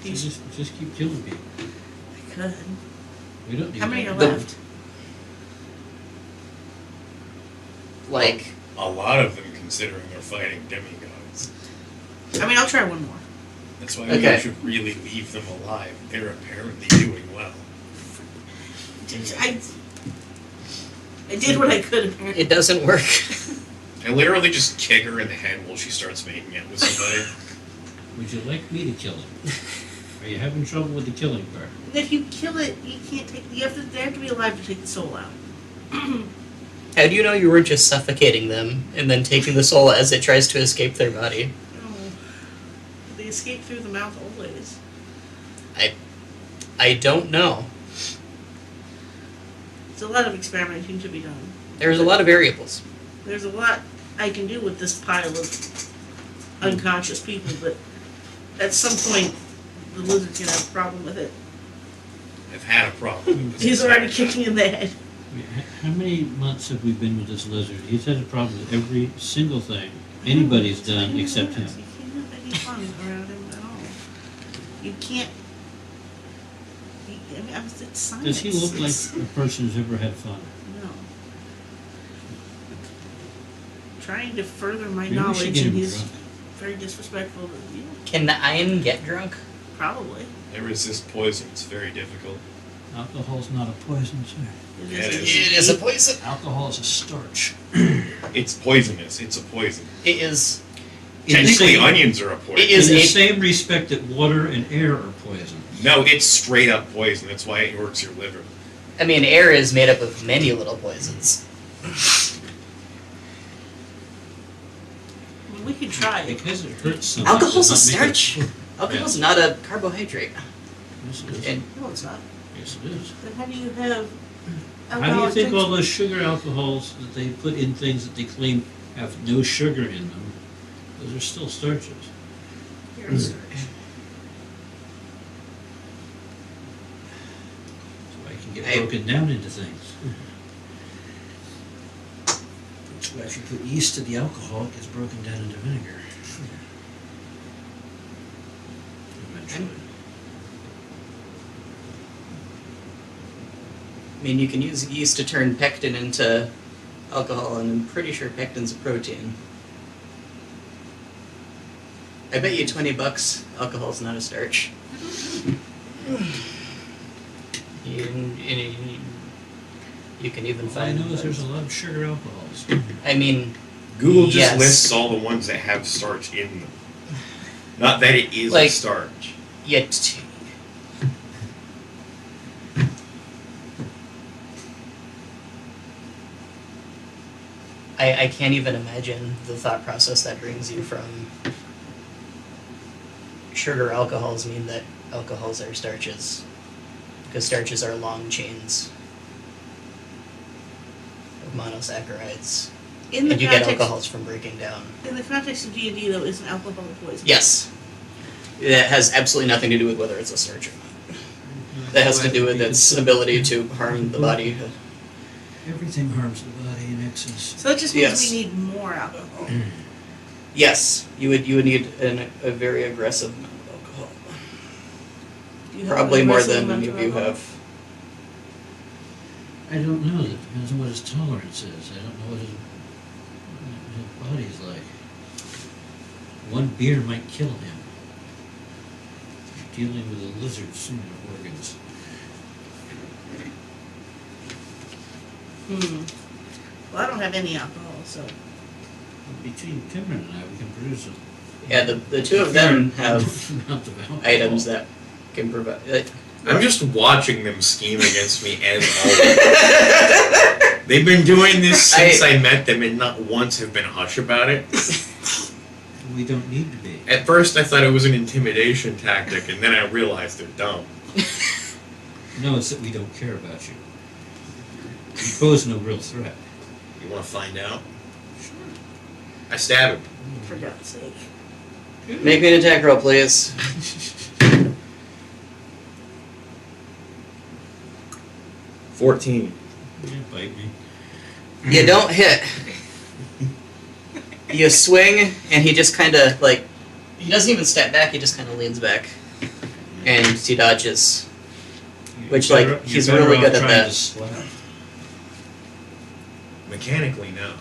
So He's, just keep killing people. I could. We don't need How many that. are The- left? Like, A lot of them, considering they're fighting demigods. I mean, I'll try one more. That's why Okay. we should really leave them alive. They're apparently doing well. I did what I could, apparently. it doesn't work. I literally just kick her in the head while she starts making it with somebody. Would you like me to kill him? Are you having trouble with the killing part? If you kill it, you can't take. They have to be alive to take the soul out. How do you know you weren't just suffocating them and then taking the soul as it tries to escape their body? Oh, they escape through the mouth always. I don't know. There's a lot of experimenting to be done. There's a lot of variables. There's a lot I can do with this pile of unconscious people, but at some point, the lizard's gonna have a problem with it. I've had a problem. He's already kicking in the head. I mean, how many months have we been with this lizard? He's had a problem with every single thing anybody's done except him. You can't have any fun around him at all. You can't. I mean, it's science. Does he look like It's- a person who's ever had fun? No. Trying to further my Maybe we should knowledge, get and him he's drunk. very disrespectful to you. Can the Iron get drunk? Probably. I resist poison. It's very difficult. Alcohol's not a poison, sir. Yeah, it is. It is a poison. Alcohol is a starch. It's poisonous. It's a poison. It is. In the Technically, same- onions are a poison. It is In the a- same respect that water and air are poison. No, it's straight up poison. That's why it works your liver. I mean, air is made up of many little poisons. I mean, we could try it. Because it hurts so much. Alcohol's a does not make it- starch. Alcohol's not a carbohydrate. Yes, it is. And No, it's not. Yes, it is. Then how do you have How do you alcoholic think drinks? all those sugar alcohols that they put in things that they claim have no sugar in them, those are still starches? Here, it's starch. So I can get I- broken down into things. That's why if you put yeast to the alcohol, it gets broken down into vinegar. Eventually. I mean, you can use yeast to turn pectin into alcohol, and I'm pretty sure pectin's a protein. I bet you $20 alcohol's not a starch. You can even All I find. know is there's a lot of sugar alcohols. I mean, Google just Yes. lists all the ones that have starch in them. Not that it is a Like- starch. yet. I can't even imagine the thought process that brings you from sugar alcohols mean that alcohols are starches, because starches are long chains of monosaccharides, In the and you get context, alcohols from breaking down. in the context of D&D, though, isn't alcohol poison? Yes. That has absolutely nothing to do with whether it's a starch or not. That has to do with its ability to harm the body. Everything harms the body in excess. So it just means Yes. we need more alcohol. Yes, you would need a very aggressive amount of alcohol. Do you have Probably an more aggressive than amount any of of you alcohol? have. I don't know. That depends on what his tolerance is. I don't know what his body's like. One beer might kill him. You're dealing with a lizard's organs. Well, I don't have any alcohol, so. Between Cameron and I, we can produce a Yeah, the two of them have amount of alcohol. items that can provide. I'm just watching them scheme against me as always. They've been doing this since I met them and not once have been hush about it. We don't need to be. At first I thought it was an intimidation tactic and then I realized they're dumb. No, it's that we don't care about you. You pose no real threat. You want to find out? Sure. I stab him. For God's sake. Make me an attack roll, please. 14. Yeah, bite me. You don't hit. You swing, and he just kind of he doesn't even step back. He just kind of leans back, and he dodges. Which, You're he's better really off good at trying that. to slap. Mechanically, no.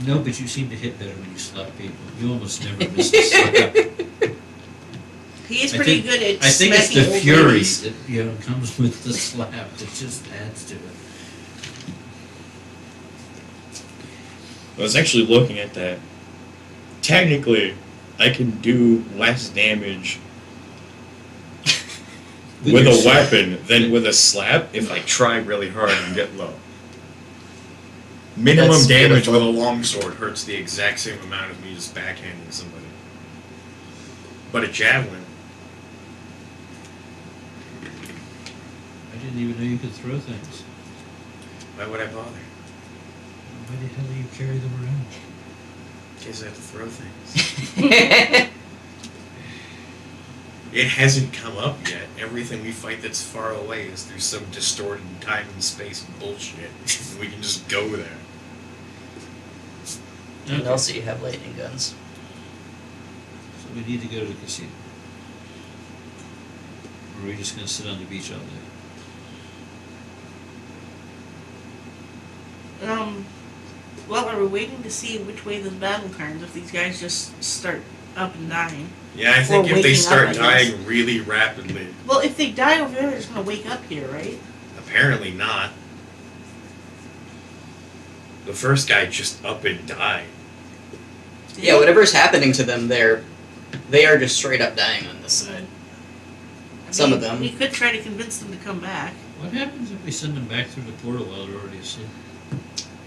No, but you seem to hit better when you slap people. You almost never miss a slap. He is I pretty think- good at I think it's smacking the old fury ladies. that comes with the slap that just adds to it. I was actually looking at that. Technically, I can do less damage with your a slap. weapon than with a slap if I try really hard and get low. Minimum That's damage beautiful. with a longsword hurts the exact same amount as me just backhanding somebody. But a javelin, I didn't even know you could throw things. why would I bother? Why the hell do you carry them around? In case I have to throw things. It hasn't come up yet. Everything we fight that's far away is through some distorted time and space bullshit. We can just go there. And also, you have lightning guns. So we need to go to the casino. Or are we just going to sit on the beach all day? Well, are we waiting to see which way this battle turns if these guys just start up and dying? Yeah, I think Or if they waking start up, I dying really rapidly, Well, if they die over there, they're just gonna wake up here, right? apparently not. The first guy just up and died. Yeah, whatever's happening to them, they are just straight up dying on this side. I Some mean, of them. We could try to convince them to come back. What happens if we send them back through the portal while they're already asleep?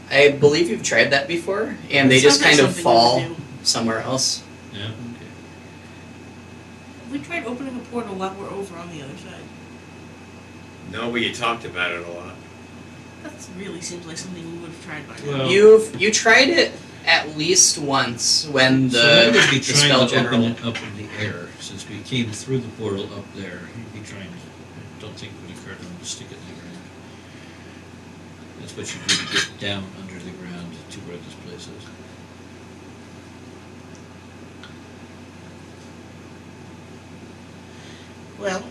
I believe you've tried that before, and they It just sounds like kind of something we fall would do. somewhere else. Yeah, okay. We tried opening a portal while we're over on the other side. No, but you talked about it a lot. That really seems like something we would have tried by now. Well- You tried it at least once when So we would be the trying spell to general. open it up in the air, since we came through the portal up there. He'd be trying to. I don't think it would occur to him to stick it in the ground. That's what you do to get down under the ground to where this place is. Well,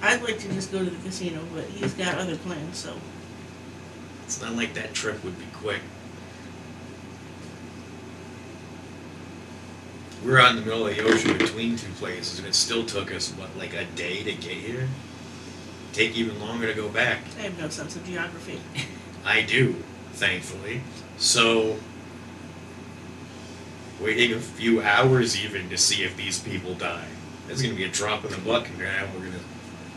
I'd like to just go to the casino, but he's got other plans, so. It's not like that trip would be quick. We were out in the middle of the ocean between two places, and it still took us, like a day to get here? Take even longer to go back. I have no sense of geography. I do, thankfully. So, waiting a few hours even to see if these people die. That's going to be a drop in the bucket, and we're going to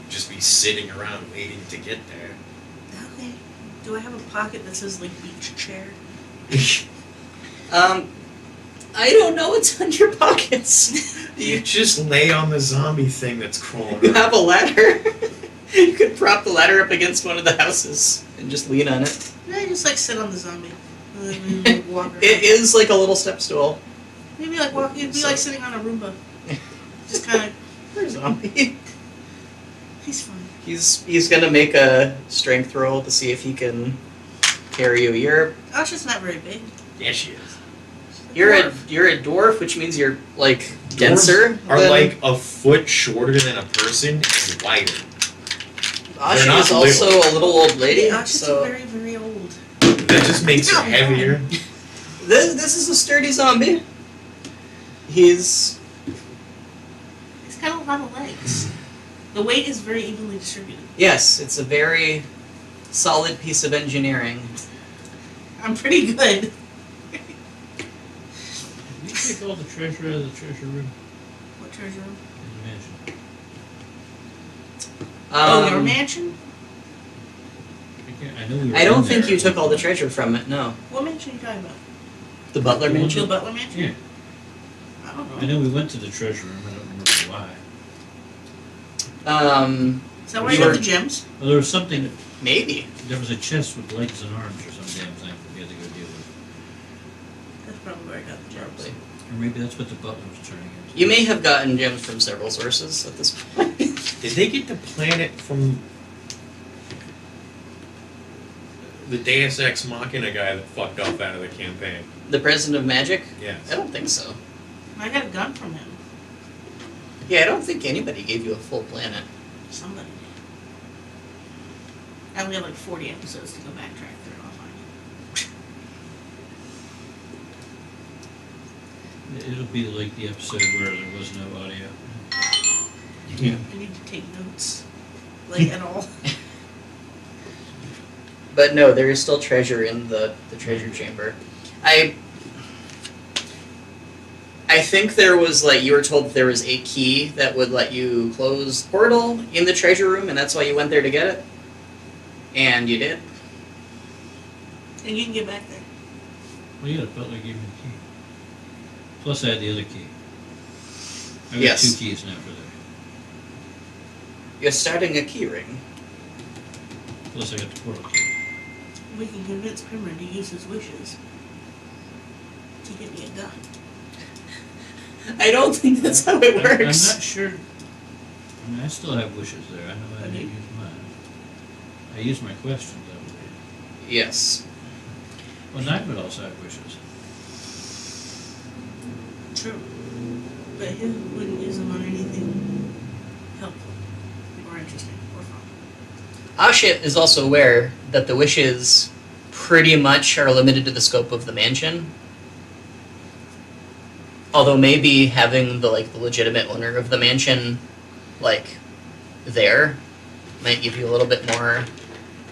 just be sitting around waiting to get there. Okay. Do I have a pocket that says, like, beach chair? I don't know what's on your pockets. You just lay on the zombie thing that's crawling You around. have a ladder. You could prop the ladder up against one of the houses and just lean on it. Yeah, just like sit on the zombie. And then maybe walk around. It is like a little step stool. Maybe like walk. It'd be like sitting on a Roomba. Just kind of. Poor zombie. He's fine. He's gonna make a strength roll to see if he can carry you. Asha's not very big. Yeah, she is. You're a dwarf, which means you're like denser. Dwarves are than- like a foot shorter than a person and wider. Ashi they're not is also a little old lady. Yeah, Asha's So very, very old. That just makes her Oh, heavier. this is a sturdy zombie. He's Got a lot of legs. The weight is very evenly distributed. yes, it's a very solid piece of engineering. I'm pretty good. Did you take all the treasure out of the treasure room What treasure room? in the mansion? Your mansion? I know we were I don't in think there. you took all the treasure from it. No, What mansion are you talking about? the Butler The The Mansion. Butler mansion? Yeah, I don't I know. know we went to the treasure room. I don't remember why. Is that where you You got were- the gems? Well, there was something. Maybe. There was a chest with legs and arms or some damn thing we had to go deal with. That's probably where I got the gems. Probably. Or maybe that's what the butler was turning into. You may have gotten gems from several sources at this point. Did they get the planet from the Deus Ex Machina guy that fucked off out of the campaign? The President of Magic? Yes. I don't think so. I got a gun from him. Yeah, I don't think anybody gave you a full planet. Somebody did. I only have like 40 episodes to go backtrack through. I'll find it. It'll be like the episode where there was no audio. Yeah. I need to take notes. Like, at all. But no, there is still treasure in the treasure chamber. I think there was like you were told that there was a key that would let you close the portal in the treasure room, and that's why you went there to get it. And you did. And you can get back there. Well, yeah, the butler gave me the key. Plus, I had the other key. I got Yes. 2 keys now for that. You're starting a key ring. Plus, I got the portal key. We can convince Primmer to use his wishes to get me a gun. I don't think that's how it I'm works. not sure. I mean, I still have wishes there. I know I Okay. didn't use mine. I used my questions, I believe. Yes. Well, Knight would also have wishes. True. But he wouldn't use them on anything helpful or interesting or fun. Ashit is also aware that the wishes pretty much are limited to the scope of the mansion. Although maybe having the legitimate owner of the mansion there might give you a little bit more,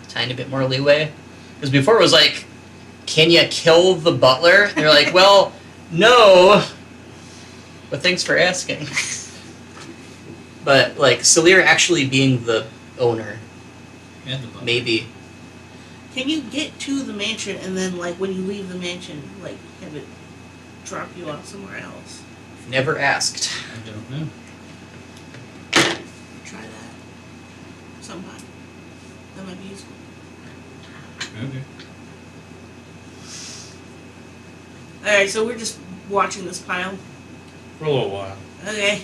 tiny bit more leeway. Because before it was like, can you kill the butler? And they're like, well, no. But thanks for asking. But Salir actually being the owner, And the butler. maybe. Can you get to the mansion and then, when you leave the mansion, have it drop you off somewhere else? Never asked. I don't know. Try that sometime. That might be useful. Okay. Alright, so we're just watching this pile. For a little while. Okay.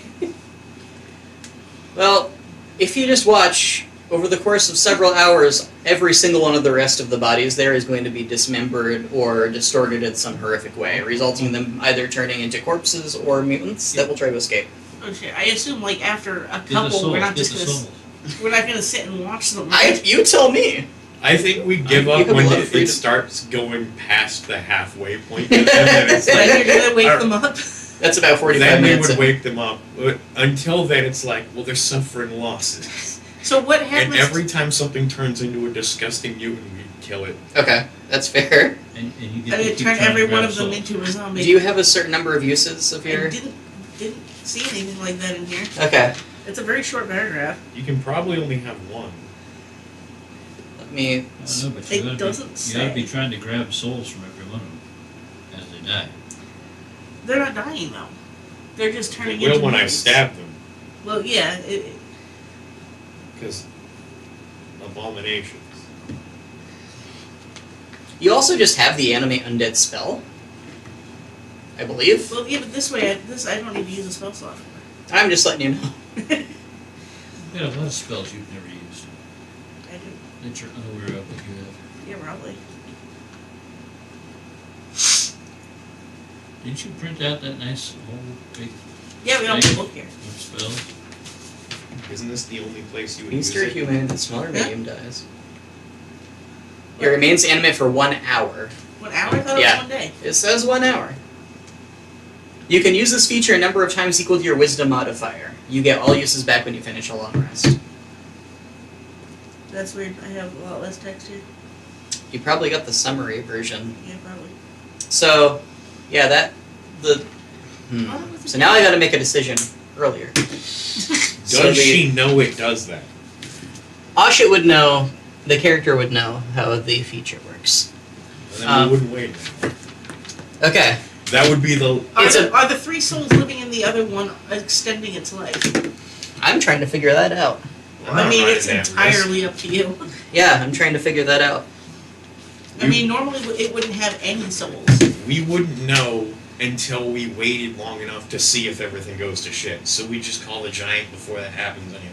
Well, if you just watch, over the course of several hours, every single one of the rest of the bodies there is going to be dismembered or distorted in some horrific way, resulting in them either turning into corpses or mutants that will try to escape. Oh shit. I assume after a Get the couple souls. we're not Get just the gonna souls. we're not gonna sit and watch them. You tell me. I think we give You up have a when lot of it freedom. starts going past the halfway point. And then it's Then like, you're gonna wake Alright. them up. That's about 45 then we minutes would in. wake them up. But until then, it's like, well, they're suffering losses. So what And happens? every time something turns into a disgusting mutant, we kill it. Okay, that's fair. And you I get to would keep turn trying every to one grab of them souls. into a zombie. Do you have a certain number of uses of I your... didn't see anything like that in here. Okay, It's a very short paragraph. You can probably only have one. let me... I don't know, but It you gotta doesn't be, you gotta say. be trying to grab souls from every one of them as they die. They're not dying though. They're just They turning will into when I mutants. stab them, Well, yeah. because abominations. You also just have the animate undead spell, I believe. Well, yeah, but this way, I don't need to use a spell slot. I'm just letting you know. You got a lot of spells you've never used I do. that you're unaware of that you have. Yeah, probably. Didn't you print out that nice whole big Yeah, we don't thing look here. of spells? Isn't this the only place you would Beast or use it? human, smaller Yeah. medium dies. It remains animate for 1 hour. 1 hour? I thought it Yeah. was 1 day. It says 1 hour. You can use this feature a number of times equal to your wisdom modifier. You get all uses back when you finish a long rest. That's weird. I have a lot less text here. You probably got the summary version. Yeah, probably. So, yeah, Oh, that was a So now I gotta make a decision earlier. Does she know it does that? Asha would know, the character would know how the feature works. And then we wouldn't wait. Okay. That would be the. Are the 3 souls living in the other one extending its life? I'm trying to figure that out. I'm I not mean, writing it's that entirely up to you. Yeah, I'm trying to figure that out. I mean, normally it wouldn't have any souls. We wouldn't know until we waited long enough to see if everything goes to shit. So we just call the giant before that happens anyway.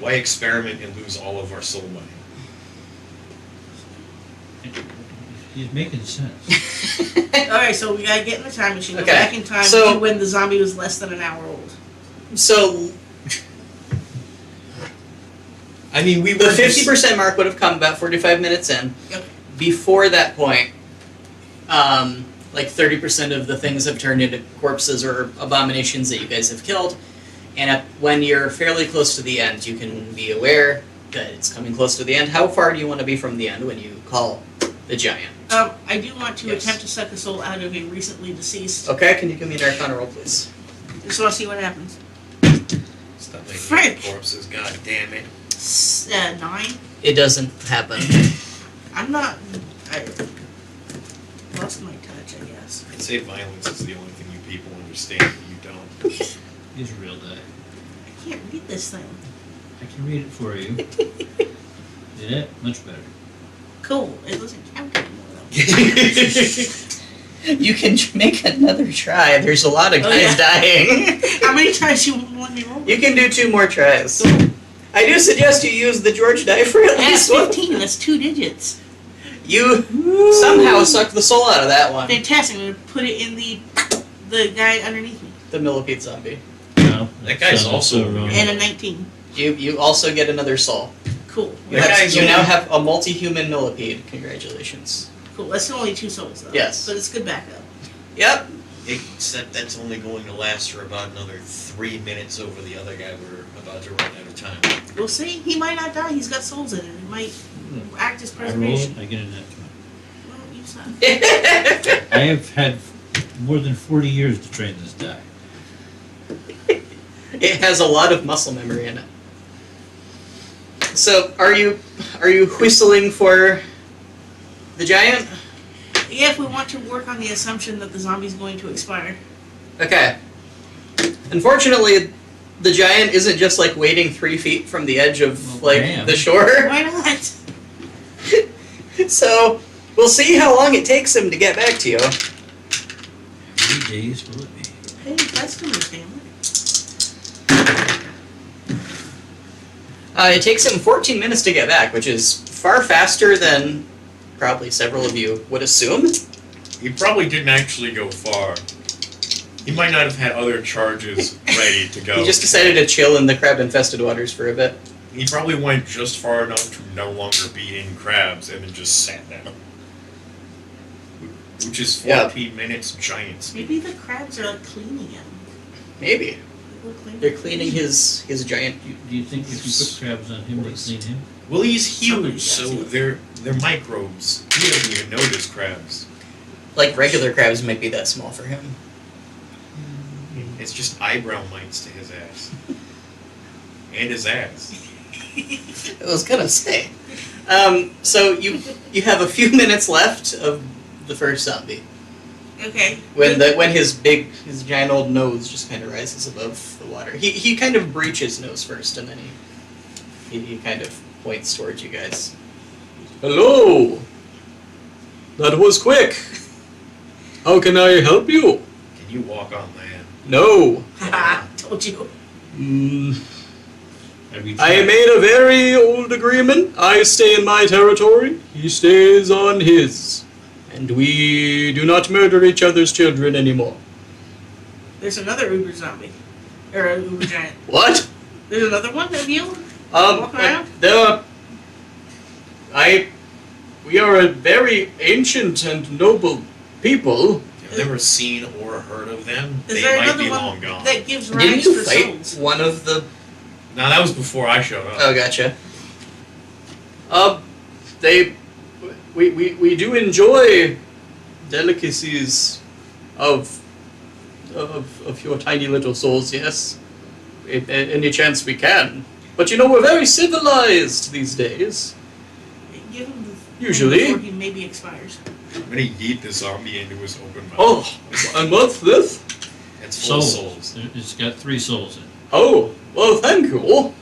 Why experiment and lose all of our soul money? He's making sense. Alright, so we gotta get in the time machine, go Okay, back in time so- to when the zombie was less than an hour old. So, I mean, we the were 50% mark would have come about 45 minutes in. Okay. Before that point, like 30% of the things have turned into corpses or abominations that you guys have killed. And when you're fairly close to the end, you can be aware that it's coming close to the end. How far do you want to be from the end when you call the giant? I do want to Yes. attempt to suck a soul out of a recently deceased. Okay, can you give me an Arcana roll, please? Just want to see what happens. Stop making Frick. corpses, god damn it. 9? It doesn't happen. I'm not. I lost my touch, I guess. I'd say violence is the only thing you people understand, but you don't. He's a real guy. I can't read this thing. I can read it for you. Yeah, much better. Cool. It doesn't count anymore, though. You can make another try. There's a lot of Oh, guys yeah. dying. How many times you want me to roll? You can do 2 more tries. I do suggest you use the George die for at That's least one. 15. That's 2 digits. You somehow sucked the soul out of that one. Fantastic. I'm gonna put it in the guy underneath me. The millipede zombie. No, That guy's sounded also so wrong. And a 19. You also get another soul. Cool. You, That have, guy's you only- now have a multi-human millipede. Congratulations. Cool. That's only 2 souls, though. Yes. But it's good backup. Yep. Except that's only going to last for about another 3 minutes over the other guy we're about to run out of time. We'll see. He might not die. He's got souls in it. It might act as I roll preservation. it, I get a net 20. Well, you suck. I have had more than 40 years to train this die. It has a lot of muscle memory in it. So, are you whistling for the giant? Yeah, if we want to work on the assumption that the zombie's going to expire. Okay. Unfortunately, the giant isn't just like waiting 3 feet from the edge of Well, like damn. the shore. Why not? So we'll see how long it takes him to get back to you. How many days will it be? Hey, customers, damn it. It takes him 14 minutes to get back, which is far faster than probably several of you would assume. He probably didn't actually go far. He might not have had other charges ready to go. He just decided to chill in the crab-infested waters for a bit. He probably went just far enough to no longer be eating crabs and then just sat down. Which is 14 minutes giant speed. Maybe the crabs are like cleaning him. Maybe. We'll clean They're cleaning his giant. Do you think if you put crabs on him, they clean him? Well, he's Somebody huge, so does it. they're microbes. He doesn't even know there's crabs. Like regular crabs might be that small for him. It's just eyebrow mites to his ass. And his ass. I was gonna say. So you have a few minutes left of the first zombie. Okay. When his giant old nose just kind of rises above the water. He kind of breaches nose first, and then he kind of points towards you guys. Hello. That was quick. How can I help you? Can you walk on land? No. Haha, told you. Have you I tried? made a very old agreement. I stay in my territory. He stays on his. And we do not murder each other's children anymore. There's another Uber zombie. Or a Uber giant. What? There's another one of you? Walk around? We are a very ancient and noble people. I've never seen or heard of them. Is They there might another be one long gone. that gives Didn't rags you for fight souls? one of the... No, that was before I showed up. Oh, gotcha. We do enjoy delicacies of your tiny little souls, yes. Any chance we can. But you know, we're very civilized these days. Give him the Usually. before he maybe expires. I'm gonna yeet the zombie into his open mouth. Oh, and what's this? It's full of Souls. souls. It's got 3 souls in it. Oh, well, thank you.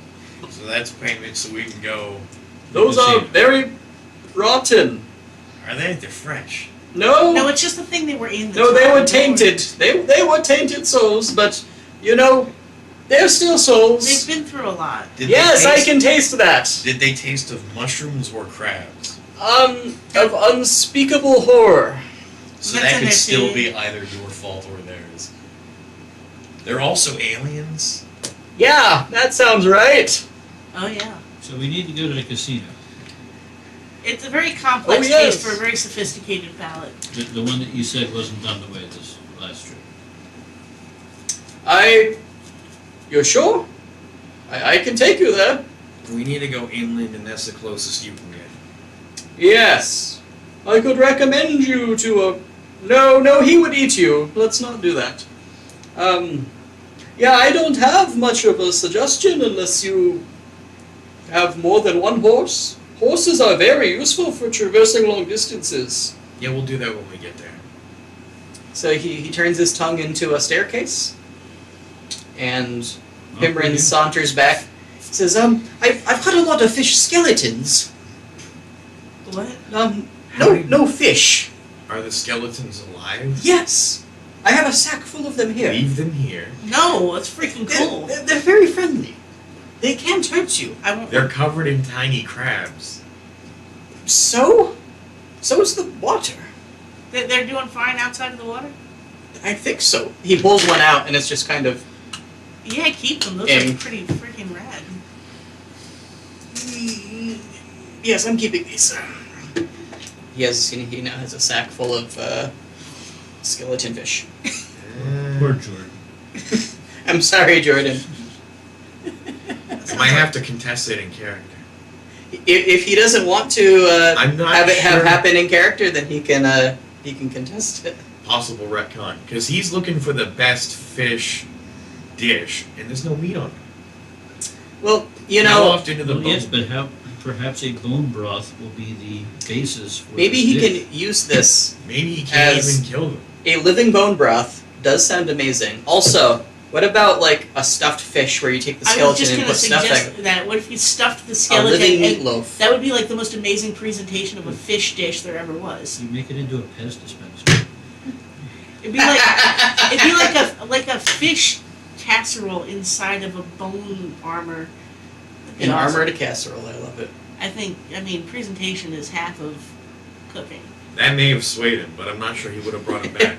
So that's payment so we can go. Those You can are see it. very rotten. Are they? They're fresh. No, it's just the thing they were in. No, they were tainted. They were tainted souls, but you know, they're still souls. They've been through a lot. Did Yes, they I taste, can taste that. Did they taste of mushrooms or crabs? Of unspeakable horror. So That's that in could there still too. be either your fault or theirs. They're also aliens. Yeah, that sounds right. Oh yeah. So we need to go to the casino. It's a very complex Oh, yes. taste for a very sophisticated palate. The one that you said wasn't done the way this last trip. You're sure? I can take you there. We need to go inland, and that's the closest you can get. Yes. I could recommend you to a... No, he would eat you. Let's not do that. Yeah, I don't have much of a suggestion unless you have more than one horse. Horses are very useful for traversing long distances. Yeah, we'll do that when we get there. So he turns his tongue into a staircase, and Pimrin Okay. saunters back. Says, I've got a lot of fish skeletons. What? No fish. Are the skeletons alive? Yes, I have a sack full of them here. Leave them here. No, it's freaking cool. They're very friendly. They can't hurt you. I won't. They're covered in tiny crabs. So is the water. They're doing fine outside of the water. I think so. He pulls one out, and it's just kind of. Yeah, keep them. Those And- are pretty freaking rad. Yes, I'm keeping these. He now has a sack full of skeleton fish. Poor Jordan. I'm sorry, Jordan. I might have to contest it in character. If he doesn't want to I'm not have it have sure. happen in character, then he can contest it. Possible retcon. Because he's looking for the best fish dish, and there's no meat on it. Well, you How know, often do the Well, yes, bone- but perhaps a bone broth will be the basis for maybe this he dish. can use this. Maybe he can't as- even kill them. A living bone broth does sound amazing. Also, what about like a stuffed fish where you take the I was skeleton just and gonna put suggest stuffing? that. What if you stuffed the A skeleton? living and meatloaf. that would be like the most amazing presentation of a fish dish there ever was. You make it into a Pez dispenser. It'd be like a fish casserole inside of a bone armor. That'd be An awesome. armored casserole. I love it. I mean, presentation is half of cooking. That may have swayed him, but I'm not sure he would have brought him back.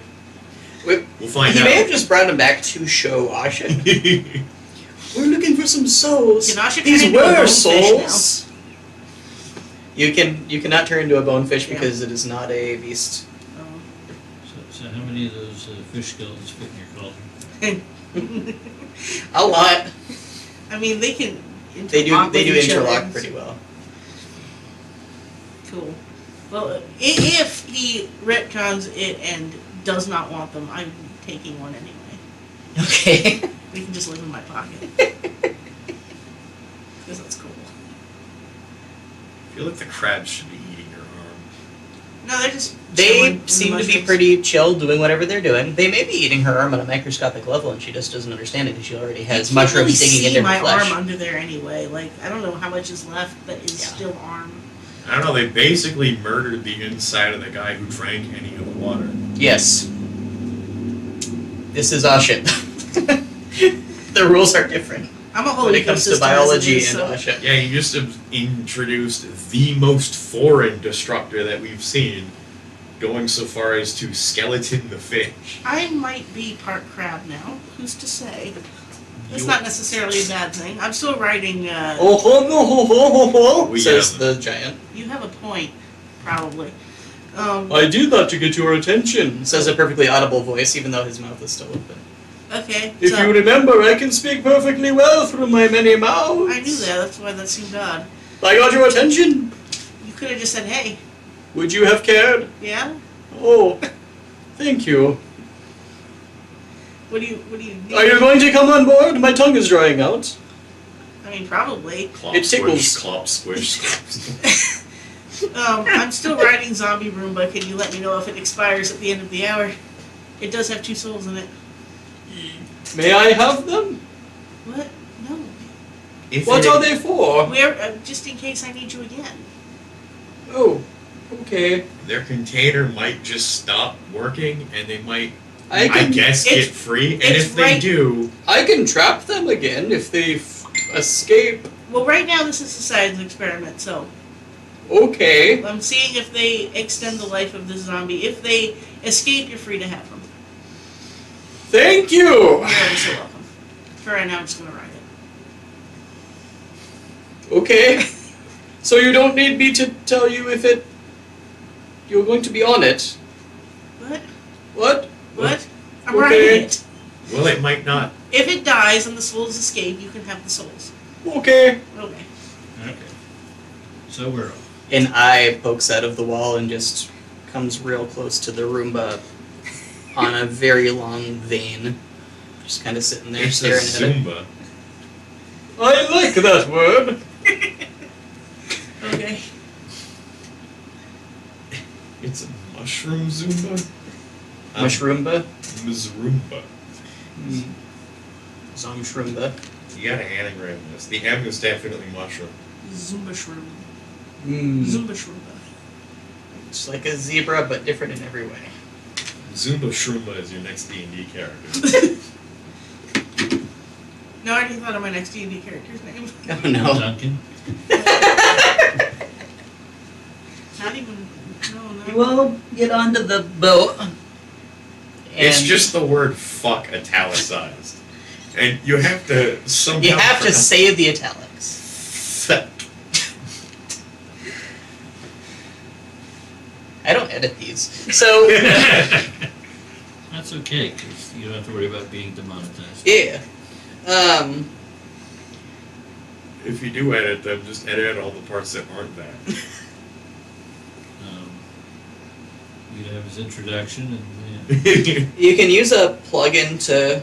We'll find he out. may have just brought him back to show Asha. We're looking for some souls. Can Asha turn These into a were bonefish souls. You cannot turn into a bonefish Yeah. because it is not a beast. So how many of those fish skeletons fit in your cauldron? A lot. I mean, they can. They do interlock with each interlock other. pretty well. Cool. Well, if he retcons it and does not want them, I'm taking one anyway. Okay. They can just live in my pocket. Because that's cool. I feel like the crabs should be eating your arm. No, they're just. chilling They in the seem to be mushrooms. pretty chill, doing whatever they're doing. They may be eating her arm on a microscopic level, and she just doesn't understand it because she already has You can't mushrooms really digging see into her my flesh. arm under there anyway. Like, I don't know how much is left that is Yeah. still arm. I don't know. They basically murdered the inside of the guy who drank any of the water. Yes. This is Oshit. The rules are different I'm a whole when it comes to ecosystem as biology it is, and so Oshit. Yeah, you just have introduced the most foreign destructor that we've seen, going so far as to skeleton the fish. I might be part crab now. Who's to say? That's You- not necessarily a bad thing. I'm still writing. Oh, ho, ho, ho, ho, ho, We says got the giant. You have a point, probably. I did that to get your attention, says a perfectly audible voice, even though his mouth is still open. Okay. If so, you remember, I can speak perfectly well through my many mouths. I knew that. That's why that seemed odd. I got your attention. You could have just said, "Hey." Would you have cared? Yeah. Oh, thank you. What do you need? Are you going to come on board? My tongue is drying out. I mean, probably. Clop, It tickles. Squish, clop, squish, squish. I'm still writing Zombie Roomba. Can you let me know if it expires at the end of the hour? It does have 2 souls in it. May I have them? What? No. If What it- are they for? Where? Just in case I need you again. Oh, okay. Their container might just stop working, and they might, I I can guess, it's- get free. And it's if they right- do, I can trap them again if they escape. Well, right now this is a science experiment, so Okay. I'm seeing if they extend the life of this zombie. If they escape, you're free to have them. Thank you. You're ever so welcome. For right now, I'm just gonna write it. Okay. So you don't need me to tell you if it. You're going to be on it. What? What? What? I'm Okay. writing it. well, it might not. If it dies and the souls escape, you can have the souls. Okay. Okay. Okay. So we're off. An eye pokes out of the wall and just comes real close to the Roomba on a very long vein. Just kind of sitting there It's a staring at it. Zumba. I like that word. Okay. It's a mushroom Zumba? Mushroomba? Mzroomba. Zomshroomba. You gotta anagram this. The M is definitely mushroom. Zumba shroom. Mm. Zumba shroomba. It's like a zebra, but different in every way. Zumba Shroomba is your next D&D character. No, I already thought of my next D&D character's name. Oh no. Duncan. Not even. No. You will get onto the boat. And It's just the word fuck italicized. And you have to somehow... you have to say the italics. Fuck. I don't edit these. So That's okay, because you don't have to worry about being demonetized. yeah. If you do edit them, just edit all the parts that aren't that. We'd have his introduction and You can use a plugin to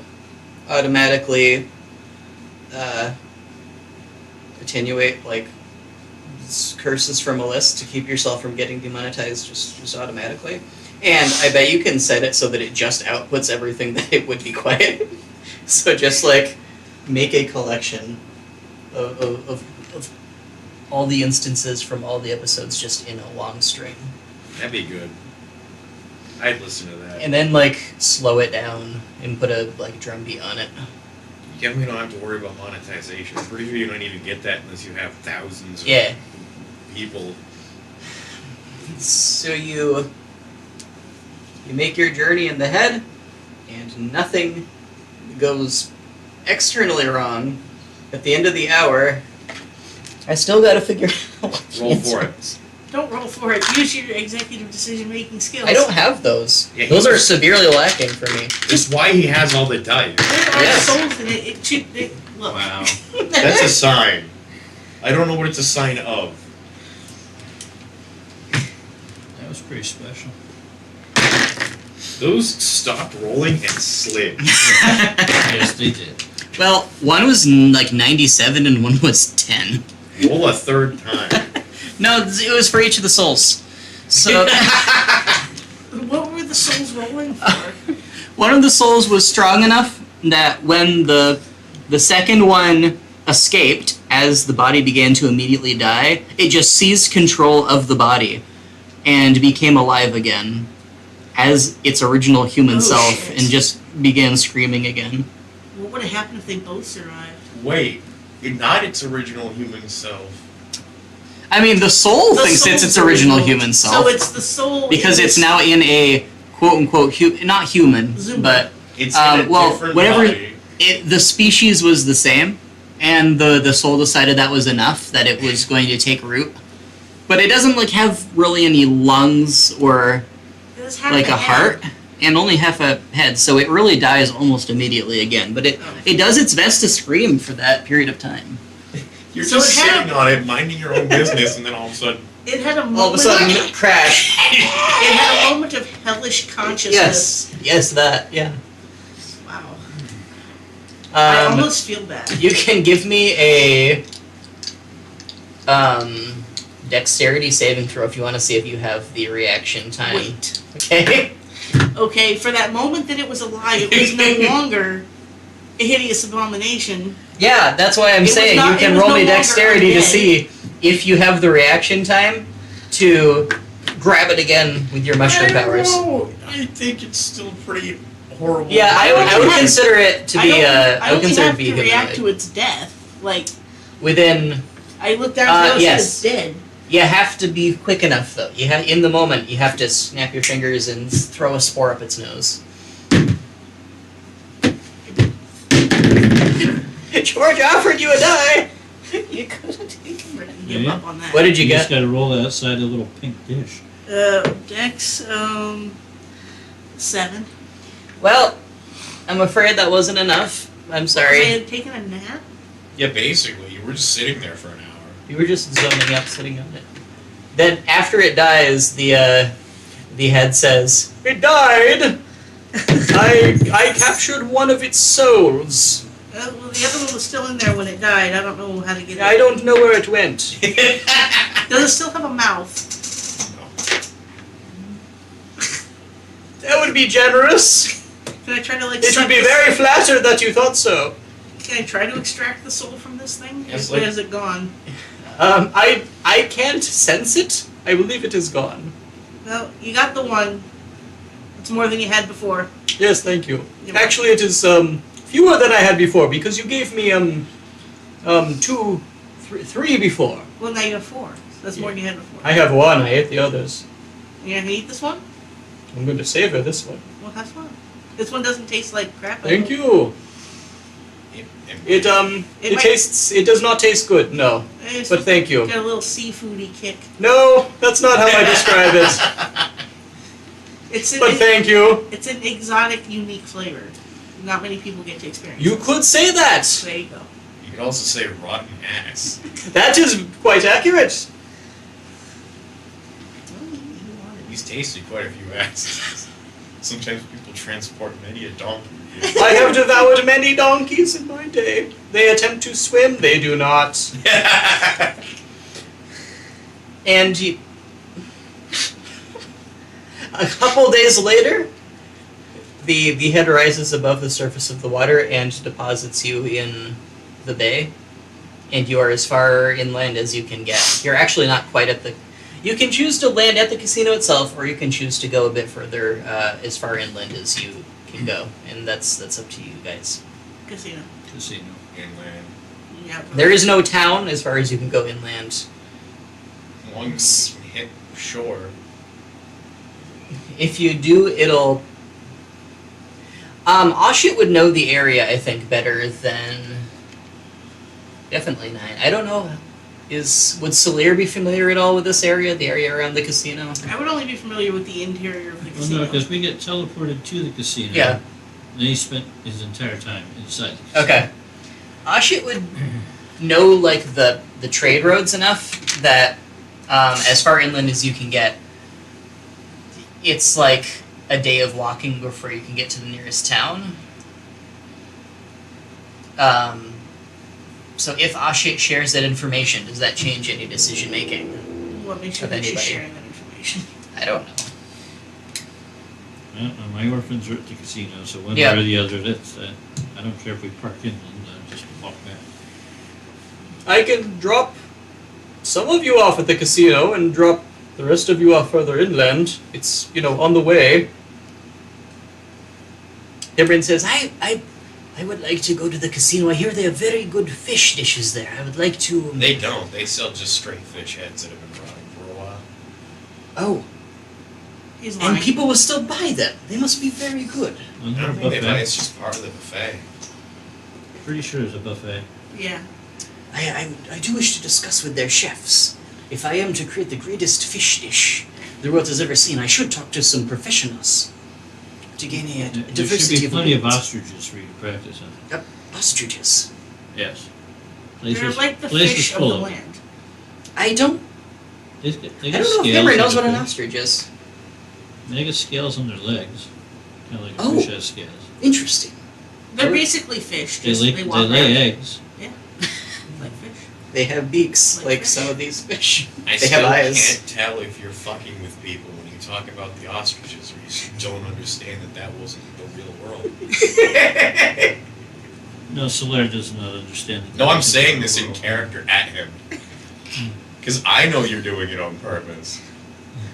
automatically attenuate like curses from a list to keep yourself from getting demonetized just automatically. And I bet you can set it so that it just outputs everything that it would be quiet. So just like make a collection of all the instances from all the episodes just in a long string. That'd be good. I'd listen to that. And then like slow it down and put a like drum beat on it. You definitely don't have to worry about monetization. I'm pretty sure you don't even get that unless you have thousands of Yeah. people. So you make your journey in the head and nothing goes externally wrong. At the end of the hour, I still gotta figure out what the Roll for answer it. is. Don't roll for it. Use your executive decision-making skills. I don't have those. Yeah, Those he- are severely lacking for me. That's why he has all the dice. There are Yes. souls in it. Look. Wow. That's a sign. I don't know what it's a sign of. that was pretty special. Those stopped rolling and slid. Yes, they did. Well, one was like 97 and one was 10. Roll a third time. No, it was for each of the souls. So What were the souls rolling for? one of the souls was strong enough that when the second one escaped, as the body began to immediately die, it just seized control of the body and became alive again as its original human Oh, self shit. and just began screaming again. What would have happened if they both survived? Wait, not its original human self. I mean, the soul The thinks it's soul's its original human self. So it's the soul. because in it's this- now in a quote-unquote not human, Zuma. but It's in a well, different whatever- body. the species was the same, and the soul decided that was enough, that it was going to take root. But it doesn't like have really any lungs or It was half like the a head. heart, and only half a head, so it really dies almost immediately again. But Oh. it does its best to scream for that period of time. You're So just it had- sitting on it, minding your own business, and then all of a sudden, It had a moment. All of a sudden, crash. It had a moment of hellish consciousness. Yes, that, yeah. Wow. I Um, almost feel bad. you can give me a dexterity saving throw if you want to see if you have the reaction time. Wait. Okay. Okay, for that moment that it was alive, it was no longer a hideous abomination. Yeah, that's why I'm It was saying not- you it can was roll no me longer dexterity to undead. see if you have the reaction time to grab it again with your mushroom powers. I think it's still pretty horrible. Yeah, I would have- consider it to be I I would only consider it have to be to react to humanoid. its death. Like, Within I look down and notice yes. it's dead. you have to be quick enough though. You have in the moment you have to snap your fingers and throw a spore up its nose. George offered you a die. You could have taken I'm ready to give Yeah. up on that. What did you just get? got to roll that outside a little pink dish. Dex, 7. Well, I'm afraid that wasn't enough. I'm I sorry. had taken a nap. Yeah, basically, you were just sitting there for an hour. You were just zoning up, sitting on it. Then after it dies, the head says, "It died. I captured one of its souls. Well, the other one was still in there when it died. I don't know how to get it. I don't know where it went." Does it still have a mouth? That would be generous. Can I try to like? It would be very flattered that you thought so. Can I try to extract the soul from this thing? Yes, Or like- has it gone? I can't sense it. I believe it is gone. Well, you got the one. It's more than you had before. Yes, thank you. You're Actually, it is fewer than I had before because you gave me three before. Well, now you have 4. So that's more than you had before. I have one. I ate the others. You gonna eat this one? I'm going to savor this one. Well, have fun. This one doesn't taste like crap. Thank you. It It might- tastes. It does not taste good. No, It's but thank you. got a little seafoody kick. No, that's not how I describe it. It's an, But thank you. it's an exotic, unique flavor. Not many people get to experience. You could say that. There you go. You could also say rotten ass. That is quite accurate. Well, you want He's tasted quite a few asses. Sometimes people transport many a donkey. I have devoured many donkeys in my day. They attempt to swim, they do not. And a couple days later, the head rises above the surface of the water and deposits you in the bay. And you are as far inland as you can get. You're actually not quite at the... You can choose to land at the casino itself, or you can choose to go a bit further, as far inland as you can go. And that's up to you guys. casino. Casino. Inland. Yeah. There is no town as far as you can go inland. Once you hit shore. If you do, it'll... Oshit would know the area, I think, better than... Definitely 9. I don't know. Would Salir be familiar at all with this area? The area around the casino? I would only be familiar with the interior of the Well, casino. no, because we get teleported to the casino. Yeah. And he spent his entire time inside the casino. Okay. Oshit would know, like, the trade roads enough that, as far inland as you can get, it's like a day of walking before you can get to the nearest town. So if Oshit shares that information, does that change any decision making? What makes you Of think she's anybody. sharing that information? I don't know. Well, my orphans are at the casino, so one Yeah. way or the other, that's, I don't care if we park inland, just walk back. I can drop some of you off at the casino and drop the rest of you off further inland. It's, on the way. Imran says, I would like to go to the casino. I hear they have very good fish dishes there. I would like to... They don't. They sell just straight fish heads that have been rotting for a while. Oh, He's lying. and people will still buy them. They must be very good. Well, I not a don't think they buy buffet. it's just part of the buffet. Pretty sure there's a buffet. Yeah. I do wish to discuss with their chefs. If I am to create the greatest fish dish the world has ever seen, I should talk to some professionals to gain a There should diversity be of plenty of opinions. ostriches for you to practice on. Ostriches. Yes. They're like the place was fish of full the them. land. I don't They I got don't know if scales Imran on knows what their an face. ostrich is. They got scales on their legs. Kind of like a Oh. fish has scales. Interesting. They're Oh. basically fish. They Just lay, they they walk lay around eggs. like fish. They have beaks Like like fish. some of these fish. I They still have eyes. can't tell if you're fucking with people when you talk about the ostriches, or you just don't understand that wasn't the real world. No, Solaire does not understand it. No, I'm saying this in character at him. Because I know you're doing it on purpose.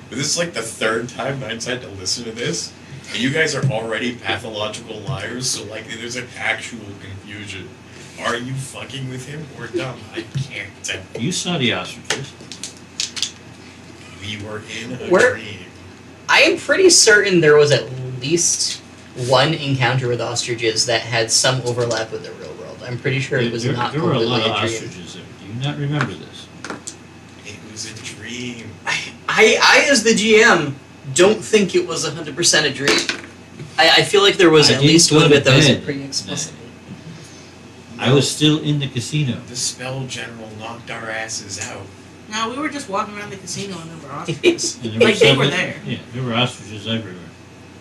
But this is like the third time I've had to listen to this. And you guys are already pathological liars, so like there's an actual confusion. Are you fucking with him or dumb? I can't tell. You saw the ostriches. We were in a Where- dream. I am pretty certain there was at least one encounter with ostriches that had some overlap with the real world. I'm pretty sure it was there, not there were a completely lot of a dream. ostriches there. Do you not remember this? It was a dream. I as the GM, don't think it was 100% a dream. I feel like there was I at didn't least go one to bit that was bed pretty that explicit. I was still in the casino. The spell general knocked our asses out. No, we were just walking around the casino and there were ostriches. And there Like they several- were there. Yeah, there were ostriches everywhere.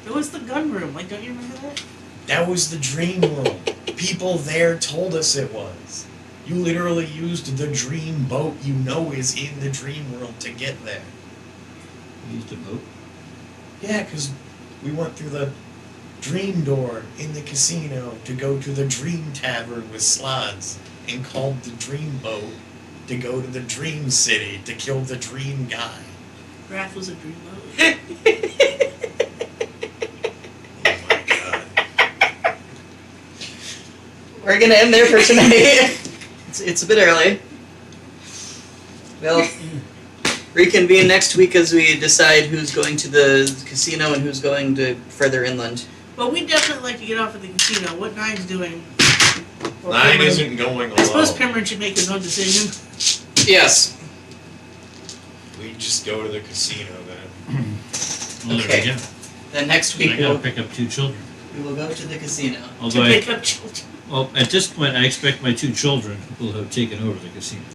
It was the gun room. Like, don't you remember that? That was the dream world. People there told us it was. You literally used the dream boat you know is in the dream world to get there. We used a boat. Yeah, because we went through the dream door in the casino to go to the dream tavern with slots and called the dream boat to go to the dream city to kill the dream guy. Raph was a dream boat. Oh my god. We're gonna end there for tonight. it's a bit early. Well, reconvene next week as we decide who's going to the casino and who's going to further inland. But we'd definitely like to get off at the casino. What Nine's doing. Or Nine Pimran. isn't going alone. I suppose Pimran should make his own decision. Yes. We just go to the casino then. Well, there Okay. we go. Then next week I gotta pick up 2 children. we will go to the casino. To Although pick up children. well, at this point, I expect my 2 children will have taken over the casino.